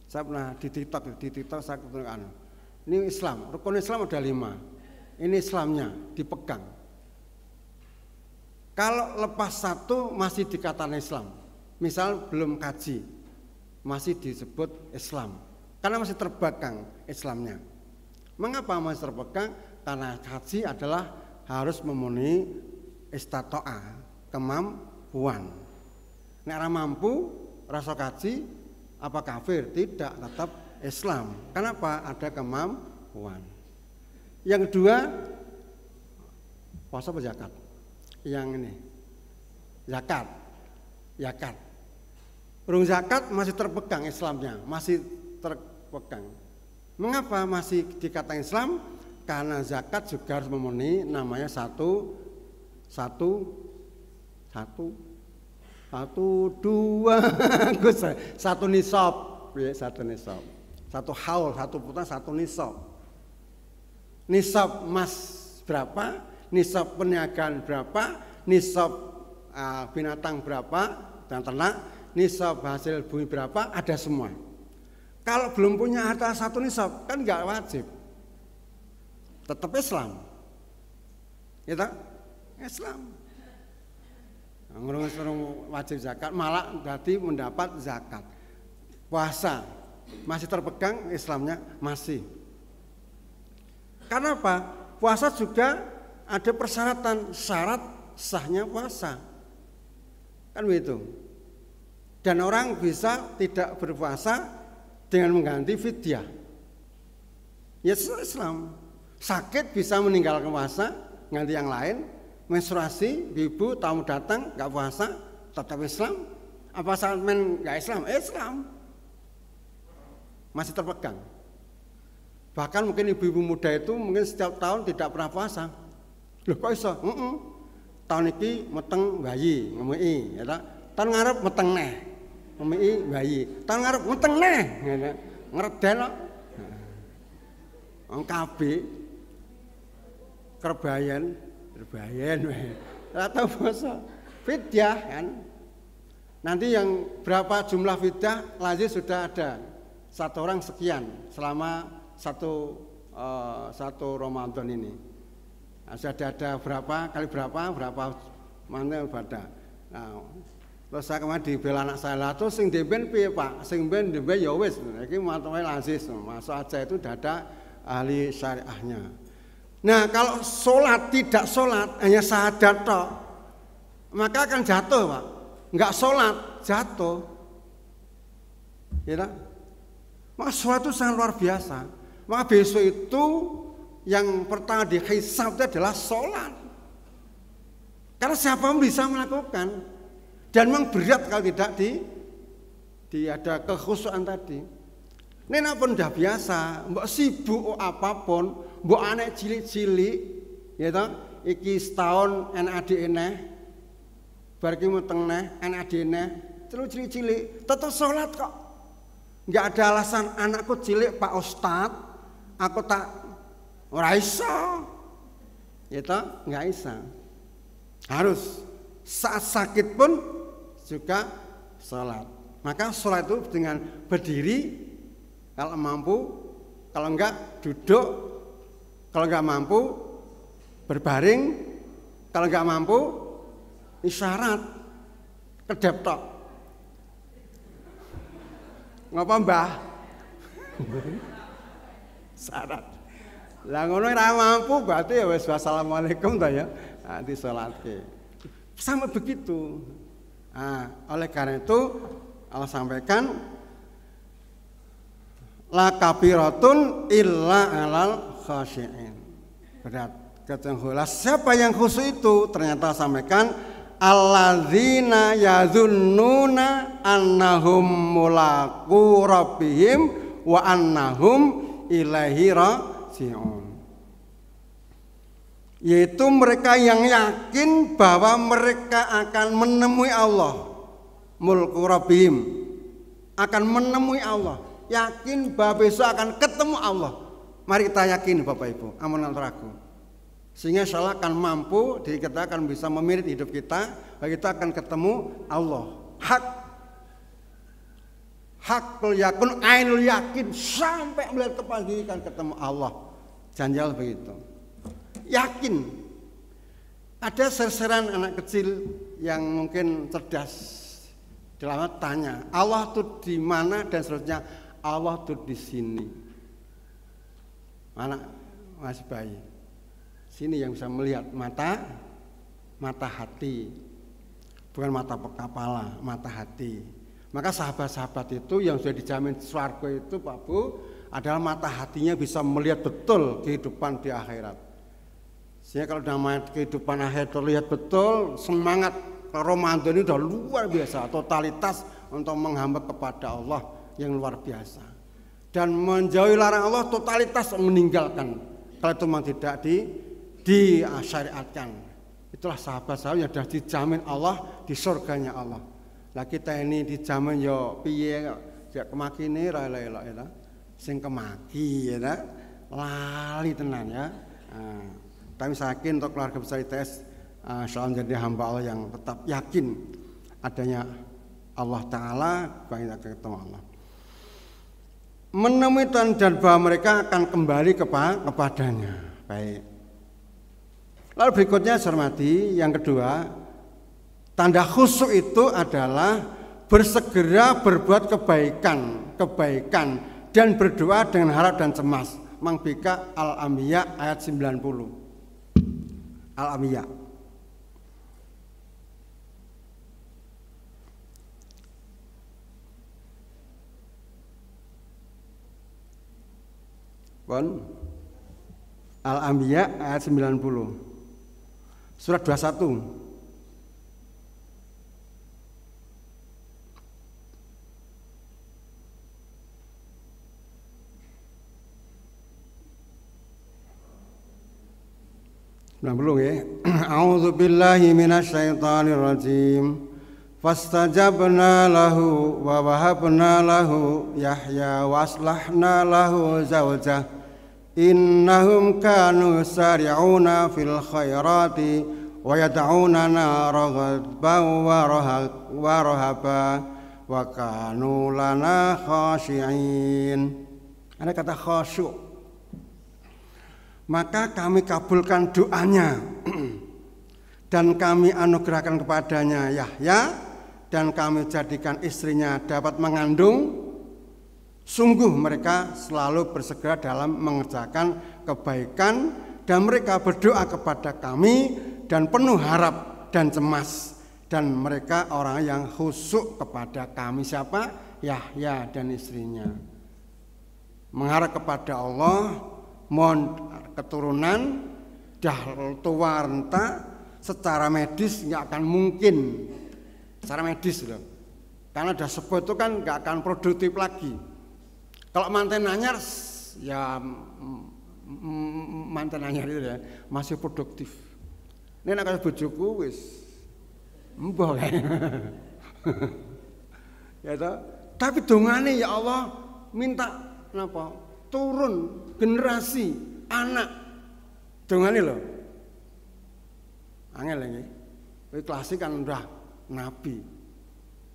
A: Saya pernah di TikTok saya ketunjukan. Ini Islam. Rukun Islam ada 5. Ini Islamnya dipegang. Kalau lepas satu masih dikatakan Islam. Misal belum kaji, masih disebut Islam. Karena masih terpegang Islamnya. Mengapa masih terpegang? Karena kaji adalah harus memenuhi istato'ah, kemampuan. Nek ora mampu, rasa kaji, apa kafir? Tidak, tetap Islam. Kenapa? Ada kemampuan. Yang kedua, puasa apa zakat? Yang ini zakat. Urung zakat masih terpegang Islamnya, masih terpegang. Mengapa masih dikatakan Islam? Karena zakat juga harus memenuhi namanya satu nisab, ya, satu nisab, satu haul, satu putaran, satu nisab. Nisab emas berapa? Nisab perniagaan berapa, nisab binatang berapa dan ternak, nisab hasil bumi berapa, ada semua. Kalau belum punya harta satu nisab kan nggak wajib, tetap Islam, ya tak? Islam. Ngurung wajib zakat malah berarti mendapat zakat. Puasa masih terpegang Islamnya masih. Karena apa? Puasa juga ada persyaratan, syarat sahnya puasa. Kan begitu. Dan orang bisa tidak berpuasa dengan mengganti fidyah. Ya Islam. Sakit bisa meninggalkan puasa, ganti yang lain. Menstruasi, ibu tamu datang nggak puasa, tetap Islam. Apa saat nggak Islam? Islam. Masih terpegang. Bahkan mungkin ibu-ibu muda itu mungkin setiap tahun tidak pernah puasa. Loh kok iso? Tahun ini meteng bayi, ngomei, ya. Tahun ngarep meteng neh, ngomei bayi. Tahun ngarep meteng neh, ngredel kok. Wong kabeh kerbayan ora tau puasa. Fidyah kan. Nanti yang berapa jumlah fidyah lazim sudah ada. Satu orang sekian selama satu Ramadan ini. Nah, sudah ada berapa kali berapa mana ibadah. Nah, terus saya kemarin dibela anak saya lah, terus sing demben piye Pak? Sing ben demben ya wis. Iki matoke lazim, masuk aja itu sudah ada ahli syariahnya. Nah, kalau sholat tidak sholat hanya syahadat tok, maka akan jatuh Pak. Enggak sholat jatuh. Ya, maka sholat itu sangat luar biasa. Maka besok itu yang pertama dihisab itu adalah sholat. Karena siapa bisa melakukan. Dan memang berat kalau tidak ada kekhusyuan tadi. Ini pun udah biasa, mbok sibuk apapun, mbok anak cilik-cilik, ya toh, iki setahun enak eneh, bar ki meteng neh, enak eneh, terus cilik-cilik, tetap sholat kok. Enggak ada alasan anakku cilik Pak Ustadz, aku tak ora iso. Ya toh, enggak bisa. Harus saat sakit pun juga sholat. Maka sholat itu dengan berdiri. Kalau mampu, kalau enggak duduk, kalau enggak mampu berbaring, kalau enggak mampu isyarat kedep tok. Ngapa Mbah? Syarat. Lah ngono ora mampu berarti ya wis wassalamualaikum ta ya. Nanti salatke. Sama begitu. Nah, oleh karena itu Allah sampaikan la kabiratun illa alal khasyi'in. Berat. Kata siapa yang khusyuk itu? Ternyata sampaikan alladzina yadzunnuna annahum mulaqu rabbihim wa annahum ilaihi raji'un. Yaitu mereka yang yakin bahwa mereka akan menemui Allah. Mulqu rabbihim, akan menemui Allah. Yakin bahwa besok akan ketemu Allah. Mari kita yakin Bapak Ibu, amun ragu. Sehingga insya Allah akan mampu, jadi kita akan bisa memirit hidup kita, bahwa kita akan ketemu Allah. Hakul yakun, ainul yakin, sampai melihat tepat diri akan ketemu Allah. Janjal begitu. Yakin. Ada serseran anak kecil yang mungkin cerdas. Dalam tanya, Allah itu di mana dan seterusnya. Allah tuh di sini. Mana masih bayi. Sini yang bisa melihat mata hati. Bukan mata kepala, mata hati. Maka sahabat-sahabat itu yang sudah dijamin swarga itu Pak Bu adalah mata hatinya bisa melihat betul kehidupan di akhirat. Sehingga kalau namanya kehidupan akhirat terlihat betul, semangat Ramadan ini sudah luar biasa, totalitas untuk menghamba kepada Allah yang luar biasa. Dan menjauhi larang Allah totalitas meninggalkan. Kalau itu memang tidak disyariatkan. Itulah sahabat-sahabat yang sudah dijamin Allah di surganya Allah. Lah kita ini dijamin yo piye jak kemakine ra elok ya. Sing kemaki ya. Lali tenan ya. Kami yakin untuk keluarga besar ITS insyaallah menjadi hamba Allah yang tetap yakin adanya Allah Ta'ala, banyak ketemu Allah. Menemui Tuhan dan bahwa mereka akan kembali kepadanya. Baik. Lalu berikutnya hormati yang kedua, tanda khusyuk itu adalah bersegera berbuat kebaikan dan berdoa dengan harap dan cemas. Mang Bika Al-Anbiya ayat 90. Al-Anbiya. Bon. Al-Anbiya ayat 90. Surat 21. Belum ya. A'udzu billahi minasyaitonir rajim. Fastajabna lahu wa wahabna lahu Yahya wa aslahna lahu zawjah. Innahum kanu sari'una fil khairati wa yad'unana raghaban wa rahaba wa kanu lana khashi'in. Ada kata khasyuk. Maka kami kabulkan doanya dan kami anugerahkan kepadanya Yahya dan kami jadikan istrinya dapat mengandung. Sungguh mereka selalu bersegera dalam mengerjakan kebaikan dan mereka berdoa kepada kami dan penuh harap dan cemas, dan mereka orang yang khusyuk kepada kami. Siapa? Yahya dan istrinya. Mengharap kepada Allah, mohon keturunan, dah tua renta, secara medis nggak akan mungkin, secara medis loh, karena dah sepuh itu kan nggak akan produktif lagi. Kalau manten anyar ya manten anyar itu ya masih produktif. Ini nak bojoku wis mbah kan. Ya toh. Tapi dongane ya Allah minta napa? Turun generasi anak dongane lho. Angel lagi. Kowe klasik kan udah nabi.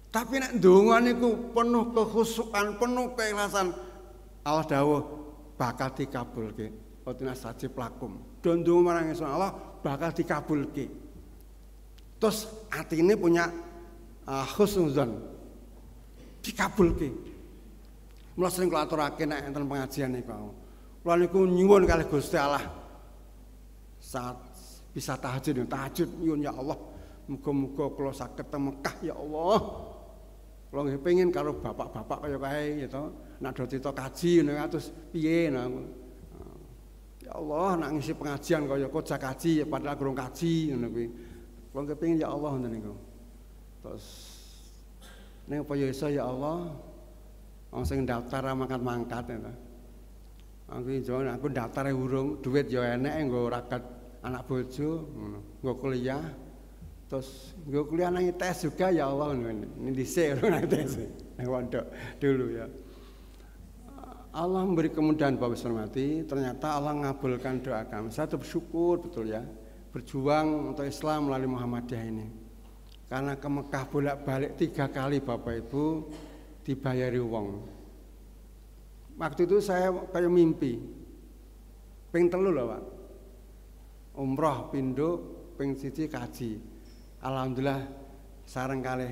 A: Tapi nek ndonga niku penuh kekhusyukan, penuh keikhlasan, Allah dawuh bakal dikabulke. Otina sajib lakum. Do ndonga marang Allah bakal dikabulke. Terus atine punya husnuzon. Dikabulke. Mula sering kula aturake nek enten pengajian niku. Kula niku nyuwun kalih Gusti Allah saat bisa tahajud nyuwun ya Allah, muga-muga kula saged teng Mekah ya Allah. Kula nggih pengin karo bapak-bapak kaya kae gitu. Nek do cita kaji ngono terus piye ya Allah nek ngisi pengajian kaya koja kaji padahal kurang kaji ngono kuwi. Kula nggih pengin ya Allah ngoten niku. Terus ning apa ya iso ya Allah. Wong sing daftar mangkat-mangkat ya. Aku daftar urung, duit ya enek nggo ragat anak bojo, ngono. Nggo kuliah. Terus nggo kuliah nang tes juga ya Allah ngono. Ini dhisik nang tes. Nang pondok dulu ya. Allah memberi kemudahan Bapak Hormati, ternyata Allah mengabulkan doa kami. Saya bersyukur betul ya. Berjuang untuk Islam melalui Muhammadiyah ini. Karena ke Mekah bolak-balik 3 kali Bapak Ibu dibayari wong. Waktu itu saya kayak mimpi, ping 3 loh Pak, umroh pindho, ping 1 kaji. Alhamdulillah sareng kalih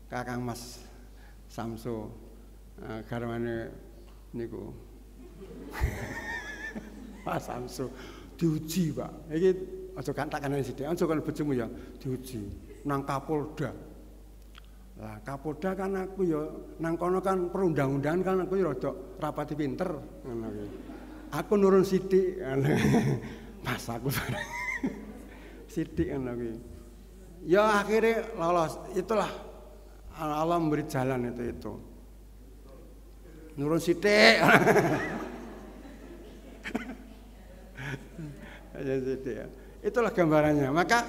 A: Kakang Mas Samso, garwane niku Pak Samso diuji Pak. Iki aja kan tak kanane sithik, aja kan bojomu ya diuji nang Kapolda. Lah Kapolda kan aku ya nang kono kan perundang-undangan kan aku ya rada rapati pinter ngono kuwi. Aku nurun sithik pas aku sithik ngono kuwi. Ya akhirnya lolos. Itulah Allah memberi jalan itu. Nurun sithik. Ya sithik ya. Itulah gambarannya. Maka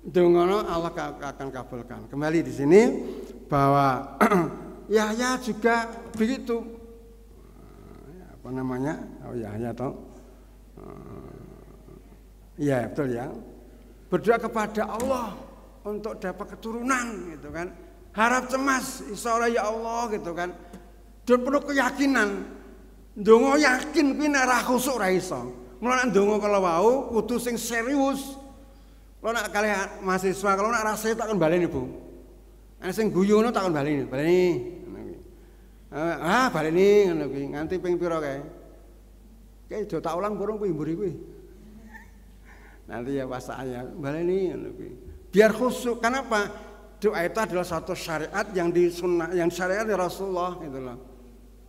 A: dongono Allah akan kabulkan. Kembali di sini bahwa Yahya juga begitu. Apa namanya? Oh Yahya toh. Iya betul ya. Berdoa kepada Allah untuk dapat keturunan gitu kan. Harap cemas, insyaallah ya Allah gitu kan. Dan penuh keyakinan. Dongo yakin kuwi nek ra khusuk ra iso. Mula nek dongo kalau wau kudu sing serius. Kalau nak kalian mahasiswa, kalau nak rasa tak akan baleni Bu. Ana sing guyu ngono tak akan baleni. Baleni. Baleni ngono kuwi. Nganti ping pira kae? Kayak do tak ulang burung kuwi mburi kuwi. Nanti ya pas saatnya baleni biar khusyuk. Kenapa? Doa itu adalah satu syariat yang disunnah, yang syariat dari Rasulullah gitu loh.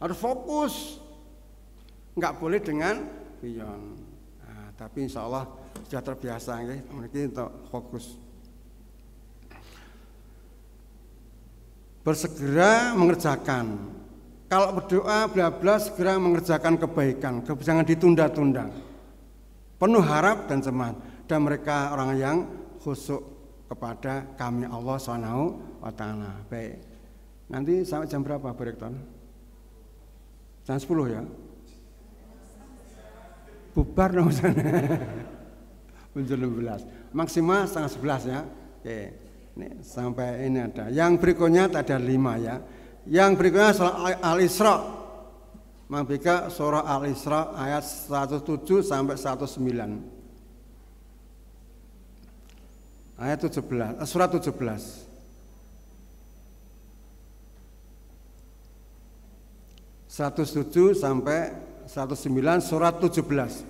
A: Harus fokus. Enggak boleh dengan pion. Nah, tapi insya Allah sudah terbiasa nggih, mriki untuk fokus. Bersegera mengerjakan. Kalau berdoa bla-bla segera mengerjakan kebaikan, jangan ditunda-tunda. Penuh harap dan semangat. Dan mereka orang yang khusyuk kepada kami Allah Subhanahu wa taala. Baik. Nanti sampai jam berapa, Bu Rektor? Jam 10 ya. Bubar dong sana. Jam 11. Maksimal setengah 11 ya. Oke. Ini sampai ini ada. Yang berikutnya ada 5 ya. Yang berikutnya surah Al-Isra. Mabika surah Al-Isra ayat 107 sampai 109. Ayat 17, surat 17. 107 sampai 109 surat 17.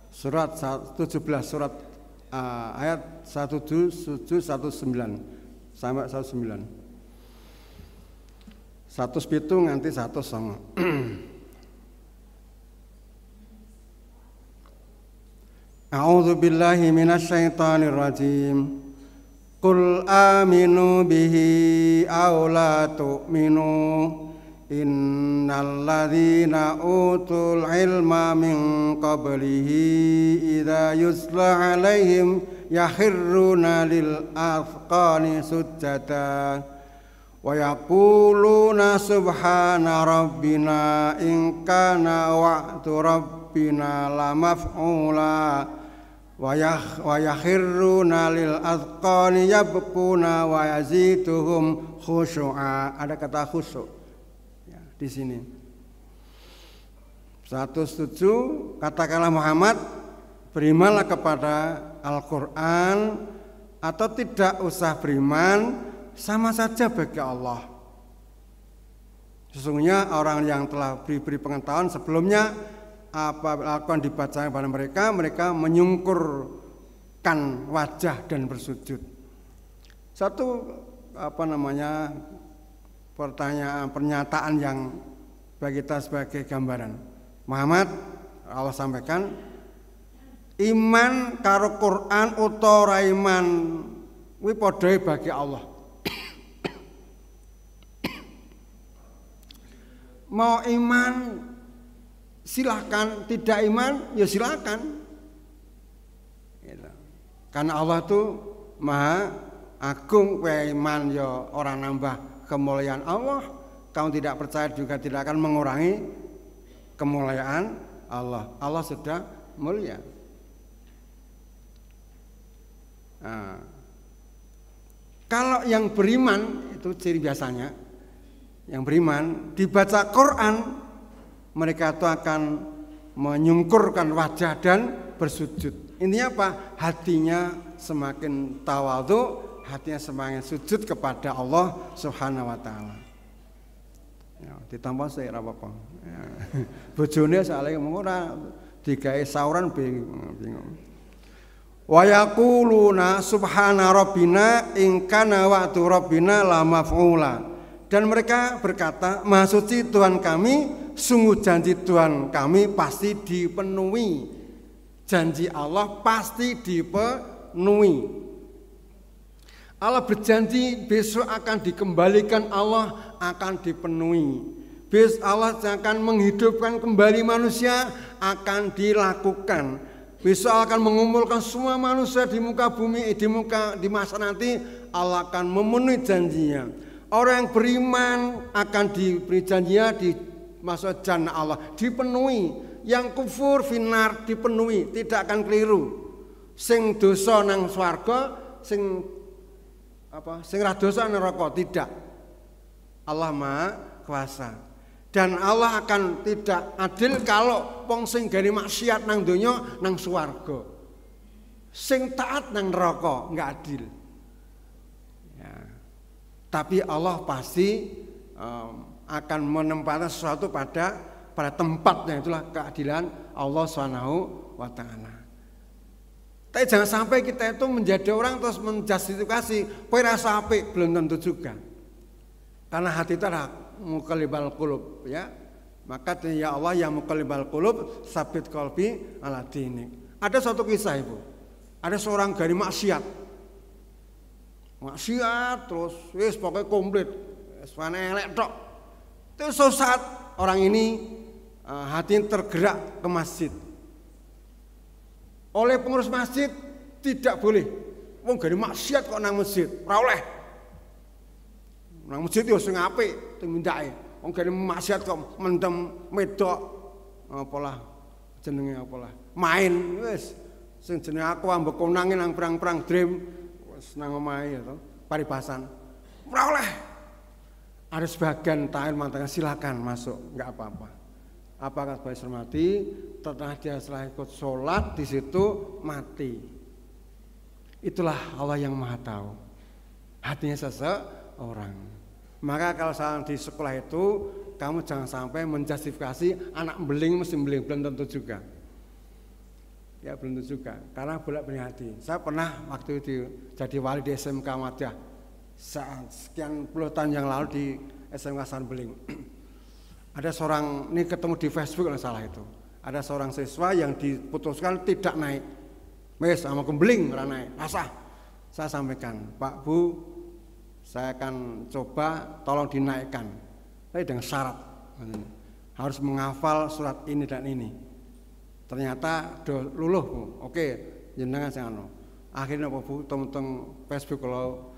A: Surat 17 surat ayat 107 19 sampai 19. 107 nganti 109. A'udzu billahi minasyaitonir rajim. Qul aminu bihi aw la tu'minu innal ladzina utul ilma min qablihi idza yusla alaihim yakhirruna lil afqani sujada wa yaquluna subhana rabbina in kana wa'du rabbina la maf'ula wa yakhirruna lil azqani yabkuna wa yazituhum khusyu'a. Ada kata khusyuk ya, di sini. 107 katakanlah Muhammad, berimanlah kepada Al-Qur'an atau tidak usah beriman, sama saja bagi Allah. Sesungguhnya orang yang telah diberi pengetahuan sebelumnya apa Al-Quran dibaca kepada mereka, mereka menyungkurkan wajah dan bersujud. Satu pernyataan yang bagi kita sebagai gambaran. Muhammad, Allah sampaikan, iman karo Quran utawa iman kuwi padha bagi Allah. Mau iman silahkan, tidak iman ya silahkan. Karena Allah itu maha agung, iman ya orang nambah kemuliaan Allah. Kamu tidak percaya juga tidak akan mengurangi kemuliaan Allah. Allah sudah mulia. Nah, kalau yang beriman itu ciri biasanya, yang beriman dibaca Quran, mereka itu akan menyungkurkan wajah dan bersujud. Intinya apa? Hatinya semakin tawadhu, hatinya semakin sujud kepada Allah Subhanahu wa taala. Ya, ditampa sik ora apa-apa. Ya. Bojone soalé ora digawe sauran bingung. Wa yaquluna subhana rabbina in kana wa'du rabbina la maf'ula. Dan mereka berkata, Maha suci Tuhan kami, sungguh janji Tuhan kami pasti dipenuhi. Janji Allah pasti dipenuhi. Allah berjanji besok akan dikembalikan, Allah akan dipenuhi. Besok Allah akan menghidupkan kembali manusia, akan dilakukan. Besok akan mengumpulkan semua manusia di muka bumi, di masa nanti Allah akan memenuhi janjinya. Orang yang beriman akan diberi janjinya di masa jannah Allah, dipenuhi. Yang kufur finar dipenuhi, tidak akan keliru. Sing dosa nang swarga, sing ra dosa nang neraka, tidak. Allah Maha Kuasa. Dan Allah akan tidak adil kalau wong sing gane maksiat nang donya nang swarga. Sing taat nang neraka, enggak adil. Tapi Allah pasti akan menempatkan sesuatu pada tempatnya, itulah keadilan Allah Subhanahu wa taala. Tapi jangan sampai kita itu menjadi orang terus menjustifikasi, kowe rasa apik, belum tentu juga. Karena hati itu adalah muqallibal qulub, ya. Maka ya Allah yang muqallibal qulub, sabit qalbi ala dinik. Ada suatu kisah Ibu. Ada seorang gani maksiat terus wis pokoknya komplit, wis elek tok. Terus suatu saat orang ini hatinya tergerak ke masjid. Oleh pengurus masjid tidak boleh. Wong gani maksiat kok nang masjid, ora oleh. Nang masjid yo sing apik dimindake. Wong gani maksiat kok mendem medok apalah jenenge apalah. Main wis sing jenenge aku ambek konange nang perang-perang dream wis nang omahe to, paribasan. Ora oleh. Ada sebagian taat mengatakan silakan masuk, enggak apa-apa. Apakah Bapak hormati, setelah dia setelah ikut sholat di situ mati. Itulah Allah yang Maha tahu hatinya seseorang. Maka kalau saat di sekolah itu kamu jangan sampai menjustifikasi anak beling mesti beling, belum tentu juga. Ya belum tentu juga, karena bolak-balik hati. Saya pernah waktu itu jadi wali di SMK Madya sekian puluh tahun yang lalu di SMK Sanbeling. Ada seorang, ini ketemu di Facebook kalau salah itu. Ada seorang siswa yang diputuskan tidak naik. Wes sama kembeling ora naik. Asah. Saya sampaikan, Pak Bu, saya akan coba tolong dinaikkan. Tapi dengan syarat harus menghafal surat ini dan ini. Ternyata luluh Bu. Oke, jenengan sing anu. Akhirnya Pak Bu teng Facebook kalau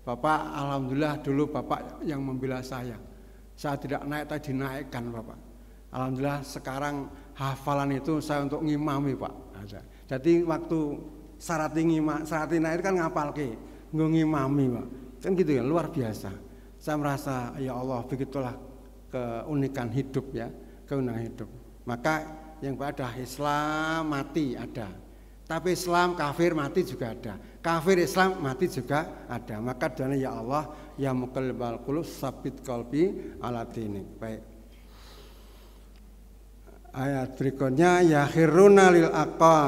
A: Bapak, alhamdulillah dulu Bapak yang membela saya. Saya tidak naik, tapi dinaikkan Bapak. Alhamdulillah sekarang hafalan itu saya untuk ngimami Pak. Jadi waktu syarat naik kan ngapalke, ngimami Pak. Kan gitu ya, luar biasa. Saya merasa ya Allah begitulah keunikan hidup ya, keunikan hidup. Maka yang ada Islam mati ada. Tapi Islam kafir mati juga ada. Kafir Islam mati juga ada. Maka doanya ya Allah ya muqallibal qulub sabit qalbi ala dinik. Baik. Ayat berikutnya ya khiruna lil aqa.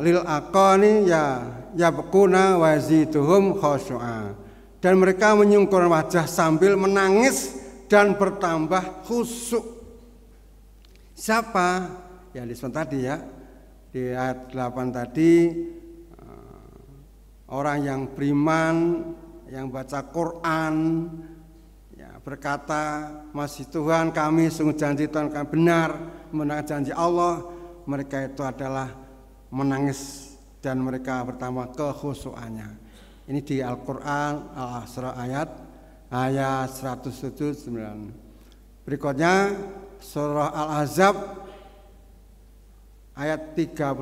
A: Lil aqani ya yabquna wazituhum khusyu'a. Dan mereka menyungkur wajah sambil menangis dan bertambah khusyuk. Siapa? Yang disebut tadi ya. Di ayat 8 tadi orang yang beriman, yang baca Quran ya, berkata masih Tuhan kami sungguh janji Tuhan kami benar menang janji Allah, mereka itu adalah menangis dan mereka bertambah kekhusyukannya. Ini di Al-Quran Al-Asra ayat 179. Berikutnya surah Al-Ahzab ayat 35.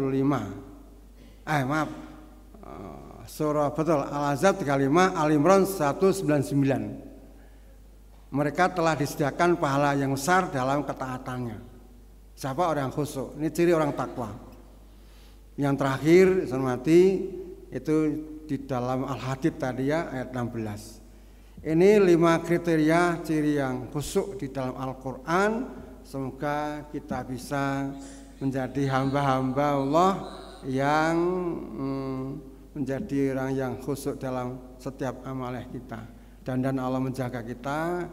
A: Surah betul Al-Ahzab 35, Al-Imran 199. Mereka telah disediakan pahala yang besar dalam ketaatannya. Siapa orang khusyuk? Ini ciri orang takwa. Yang terakhir hormati itu di dalam Al-Hadid tadi ya ayat 16. Ini 5 kriteria ciri yang khusyuk di dalam Al-Qur'an. Semoga kita bisa menjadi hamba-hamba Allah yang menjadi orang yang khusyuk dalam setiap amalan kita, dan Allah menjaga kita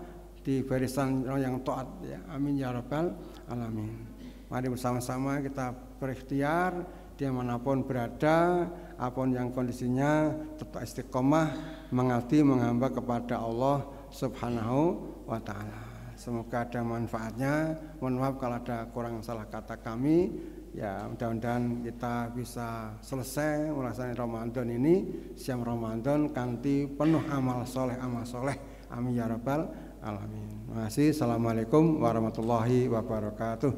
A: di barisan orang yang taat ya. Amin ya rabbal alamin. Mari bersama-sama kita berikhtiar dimanapun berada, apapun yang kondisinya tetap istiqomah mengabdi menghamba kepada Allah Subhanahu wa taala. Semoga ada manfaatnya. Mohon maaf kalau ada kurang salah kata kami. Ya mudah-mudahan kita bisa selesai melaksanakan Ramadan ini, siang Ramadan kanthi penuh amal soleh. Amin ya rabbal alamin. Terima kasih. Assalamualaikum warahmatullahi wabarakatuh.